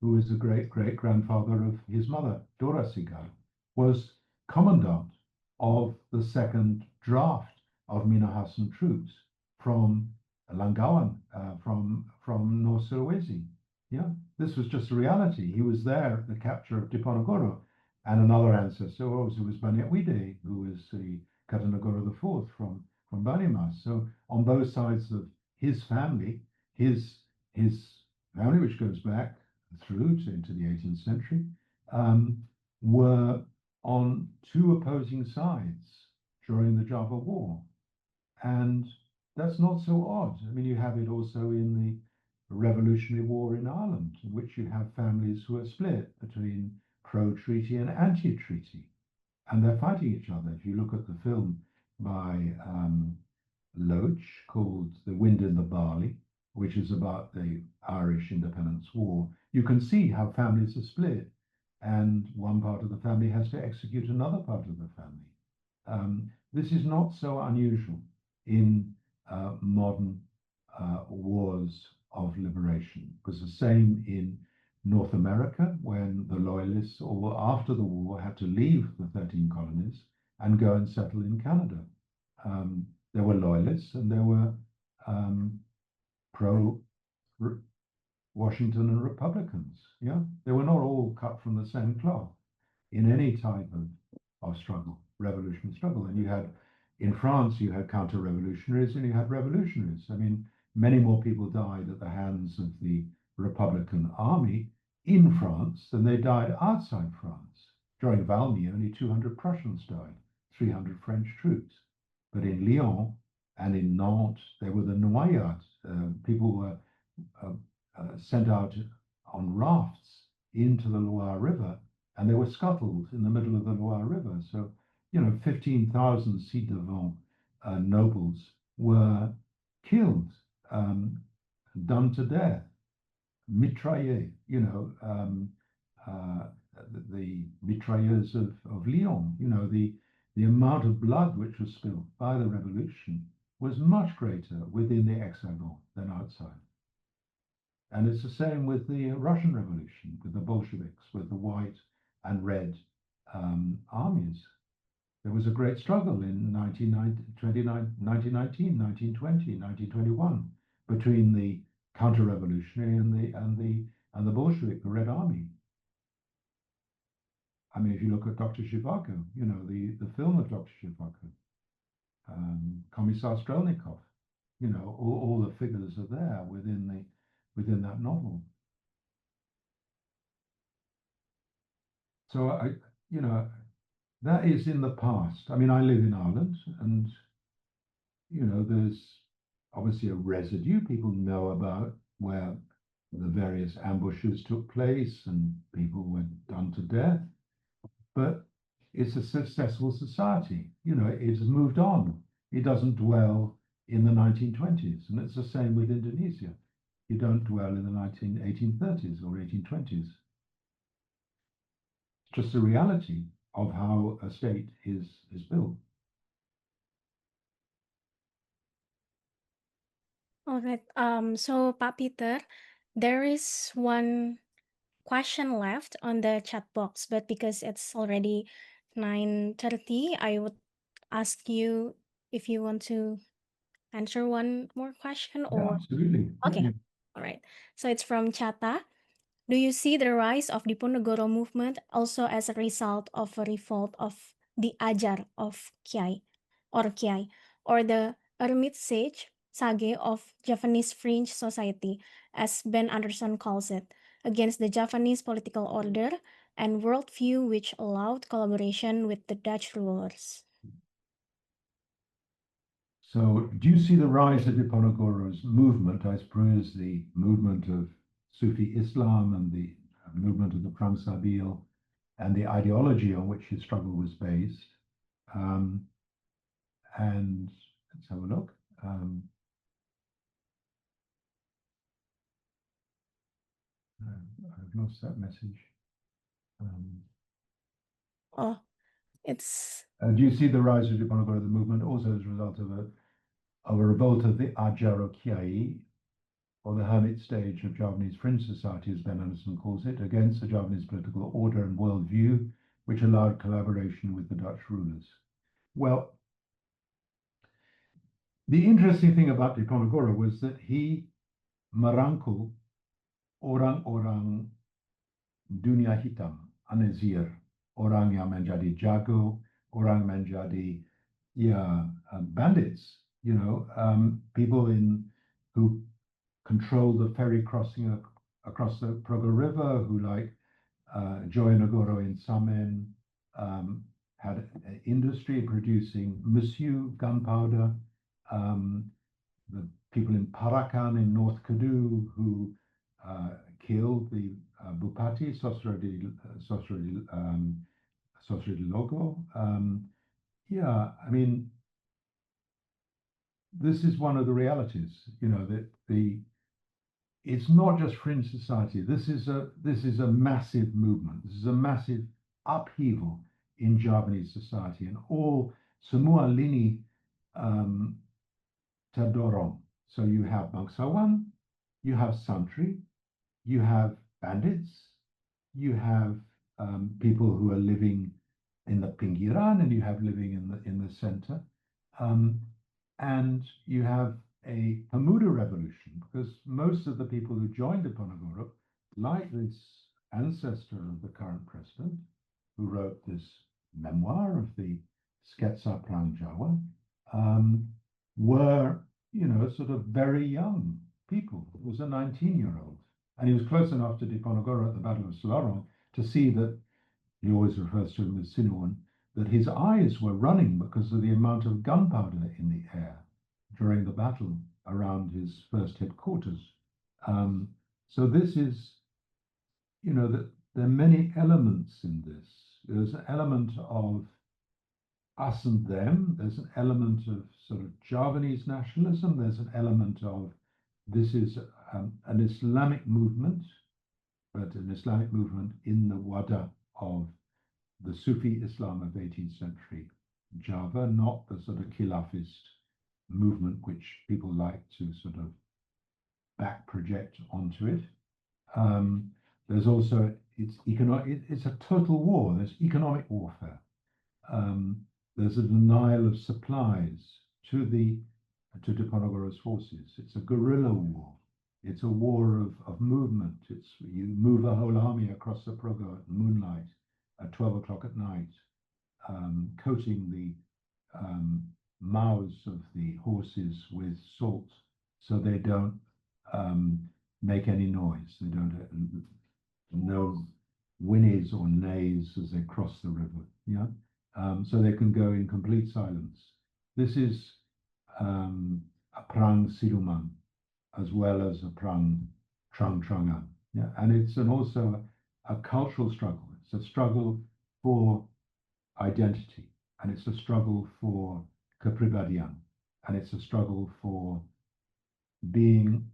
who is the great-great-grandfather of his mother, Dora Sigar, was commandant of the second draft of Minahasan troops from Langkawi, from North Sulawesi. Yeah, this was just a reality. He was there at the capture of Diponegoro, and another ancestor also was Baniawide, who was the Katanagoro IV from Banimas. So on both sides of his family, his family, which goes back through into the 18th century, were on two opposing sides during the Java War. And that's not so odd. I mean, you have it also in the Revolutionary War in Ireland, in which you have families who are split between pro-treaty and anti-treaty, and they're fighting each other. If you look at the film by Loach called The Wind in the Barley, which is about the Irish Independence War, you can see how families are split, and one part of the family has to execute another part of the family. This is not so unusual in modern wars of liberation. It was the same in North America when the Loyalists, or after the war, had to leave the 13 colonies and go and settle in Canada. There were Loyalists and there were pro Washington and Republicans. Yeah, they were not all cut from the same cloth in any type of struggle, revolutionary struggle. And you had, in France, you had counter-revolutionaries and you had revolutionaries. I mean, many more people died at the hands of the Republican army in France than they died outside France. During Valmy, only 200 Prussians died, 300 French troops. But in Lyon and in Nantes, there were the noyades. People were sent out on rafts into the Loire River, and they were scuttled in the middle of the Loire River. So, 15,000 ci-devant nobles were killed, done to death, mitraillés, the mitrailleurs of Lyon, the amount of blood which was spilled by the revolution was much greater within the Hexagon than outside. And it's the same with the Russian Revolution, with the Bolsheviks, with the white and red armies. There was a great struggle in 1919, 1920, 1921 between the counter-revolutionary and the Bolshevik, the Red Army. I mean, if you look at Dr. Zhivago, the film of Dr. Zhivago, Commissar Strelnikov, all the figures are there within that novel. So that is in the past. I mean, I live in Ireland, and there's obviously a residue. People know about where the various ambushes took place and people were done to death. But it's a successful society. It's moved on. It doesn't dwell in the 1920s, and it's the same with Indonesia. You don't dwell in the 1830s or 1820s. It's just the reality of how a state is built. All right. So Pak Peter, there is one question left on the chat box, but because it's already 9:30, I would ask you if you want to answer one more question Yeah, or absolutely. okay. Yeah. All right. So it's from Chata. Do you see the rise of Diponegoro movement also as a result of a revolt of the Ajar of Kiai or the Ermit Sage of Javanese fringe society, as Ben Anderson calls it, against the Javanese political order and worldview which allowed collaboration with the Dutch rulers? So do you see the rise of Diponegoro's movement, I suppose the movement of Sufi Islam and the movement of the Pramsabil and the ideology on which his struggle was based? And let's have a look. I've lost that message. Oh, it's Do you see the rise of Diponegoro, the movement, also as a result of a revolt of the Ajaro Kiai, or the hermit stage of Javanese fringe society, as Ben Anderson calls it, against the Javanese political order and worldview, which allowed collaboration with the Dutch rulers? Well, the interesting thing about Diponegoro was that he, Marangkul, orang-orang dunia hitam, anezir, orang yang menjadi jago, orang menjadi bandits, people who control the ferry crossing across the Progo River, who like Joyo in Samen, had industry producing musu, gunpowder. The people in Parakan in North Kedu who killed the Bupati, Sosredi Logo. I mean, this is one of the realities, that it's not just fringe society. This is a massive movement. This is a massive upheaval in Javanese society, and all semua lini terdorong. So you have bangsawan, you have santri, you have bandits, you have people who are living in the pinggiran, and you have living in the center, and you have a Pemuda revolution, because most of the people who joined Diponegoro, like this ancestor of the current president, who wrote this memoir of the Sketsa Perang Jawa, were, sort of very young people. It was a 19-year-old. And he was close enough to Diponegoro at the Battle of Selarong to see that, he always refers to him as Sinuan, that his eyes were running because of the amount of gunpowder in the air during the battle around his first headquarters. So this is, that there are many elements in this. There's an element of us and them. There's an element of sort of Javanese nationalism. There's an element of this is an Islamic movement, but an Islamic movement in the wada of the Sufi Islam of 18th century Java, not the sort of Khilafist movement which people like to sort of back project onto it. There's also, it's a total war. There's economic warfare. There's a denial of supplies to Diponegoro's forces. It's a guerrilla war. It's a war of movement. You move a whole army across the Progo at moonlight at 12 o'clock at night, coating the mouths of the horses with salt so they don't make any noise. They don't no whinnies or neighs as they cross the river. So they can go in complete silence. This is a Perang Siluman as well as a Perang Terang-Terangan. And it's also a cultural struggle. It's a struggle for identity, and it's a struggle for kepribadian, and it's a struggle for being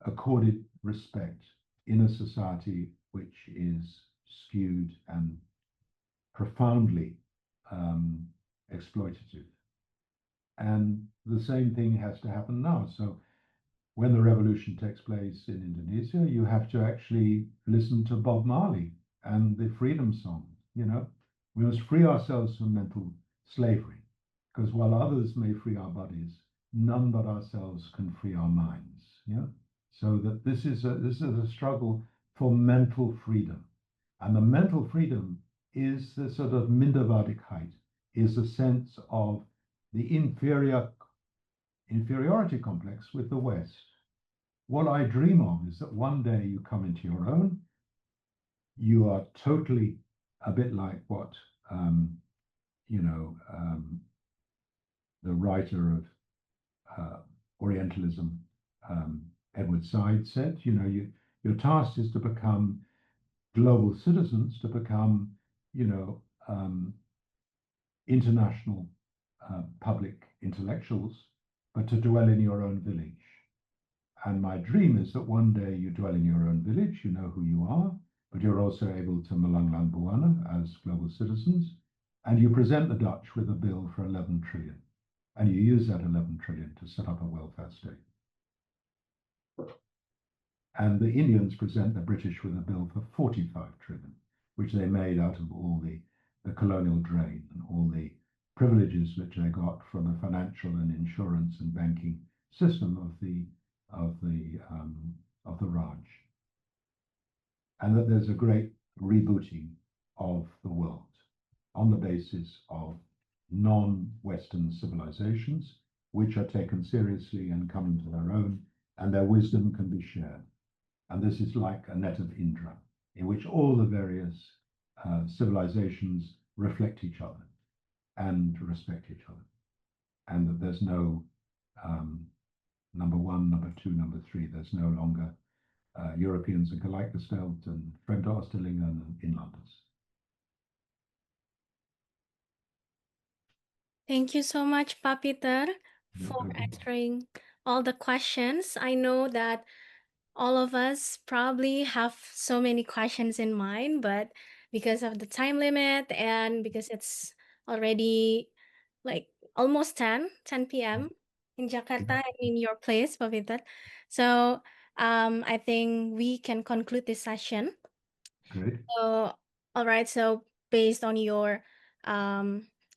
accorded respect in a society which is skewed and profoundly exploitative. And the same thing has to happen now. So when the revolution takes place in Indonesia, you have to actually listen to Bob Marley and the freedom song. We must free ourselves from mental slavery, because while others may free our bodies, none but ourselves can free our minds. So that this is a struggle for mental freedom, and the mental freedom is the sort of minderwaardigheid, is a sense of the inferiority complex with the West. What I dream of is that one day you come into your own, you are totally a bit like what the writer of Orientalism, Edward Said, said. Your task is to become global citizens, to become international public intellectuals, but to dwell in your own village. And my dream is that one day you dwell in your own village, you know who you are, but you're also able to Malanglang Buana as global citizens, and you present the Dutch with a bill for 11 trillion, and you use that 11 trillion to set up a welfare state. And the Indians present the British with a bill for 45 trillion, which they made out of all the colonial drain and all the privileges which they got from the financial and insurance and banking system of the Raj. and that there's a great rebooting of the world on the basis of non-Western civilizations, which are taken seriously and come into their own, and their wisdom can be shared. And this is like a net of Indra, in which all the various civilizations reflect each other and respect each other, and that there's no number one, number two, number three. There's no longer Europeans and gelijkgesteld and Fremde Oosterlingen and inlanders. Thank you so much, Pa Peter, No for problem. answering all the questions. I know that all of us probably have so many questions in mind, but because of the time limit and because it's already like almost 10 p.m. in Jakarta and in your place, Pa Peter. So I think we can conclude this session. Great. So, all right. So, based on your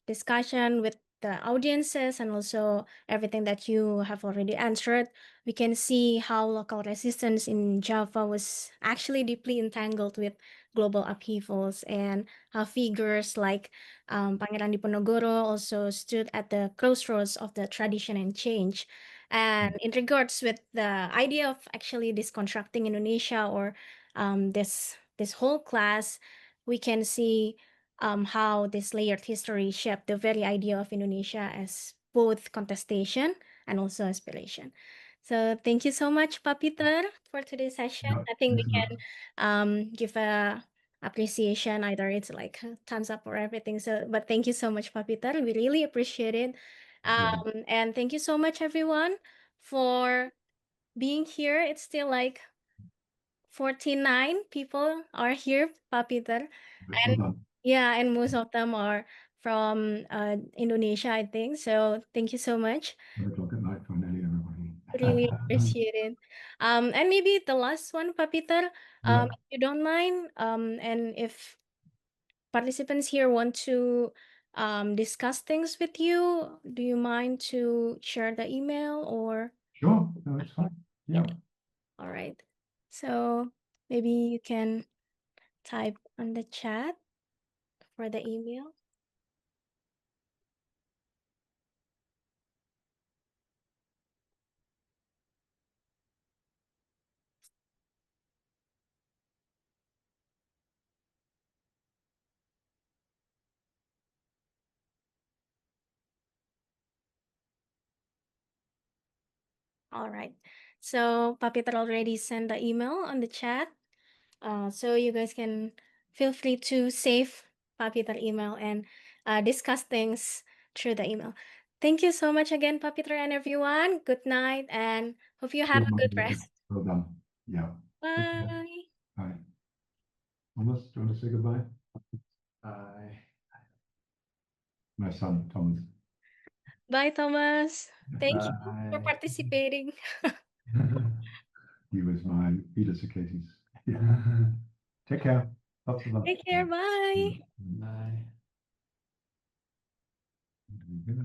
discussion with the audiences and also everything that you have already answered, we can see how local resistance in Java was actually deeply entangled with global upheavals and how figures like Pangeran Diponegoro also stood at the crossroads of the tradition and change. And in regards with the idea of actually deconstructing Indonesia or this whole class, we can see how this layered history shaped the very idea of Indonesia as both contestation and also aspiration. So thank you so much, Pa Peter, for today's session. Yeah, I think we thanks a lot. can give a appreciation, either it's like a thumbs up or everything. So, but thank you so much, Pa Peter. We really appreciate it. And thank you so much, everyone, for being here. It's still like 49 people are here, Pa Peter. Well And done. yeah, and most of them are from Indonesia, I think. So thank you so much. 11 at night finally, everybody. Really appreciate it. And maybe the last one, Pa Peter, Yeah, if you don't mind, and if participants here want to discuss things with you, do you mind to share the email or? sure. No, it's fine. Yeah. All right. So maybe you can type on the chat for the email. All right. So Pa Peter already sent the email on the chat. So you guys can feel free to save Pa Peter email and discuss things through the email. Thank you so much again, Pa Peter and everyone. Good night and hope you have Good a good morning. rest. Well done. Yeah. Bye. Bye. Thomas, do you want to say goodbye? Bye. My son, Thomas. Bye, Thomas. Thank you for Bye. participating. He was my Peter Socrates. Yeah. Take care. Lots of love. Take care. Bye. Bye. Yeah.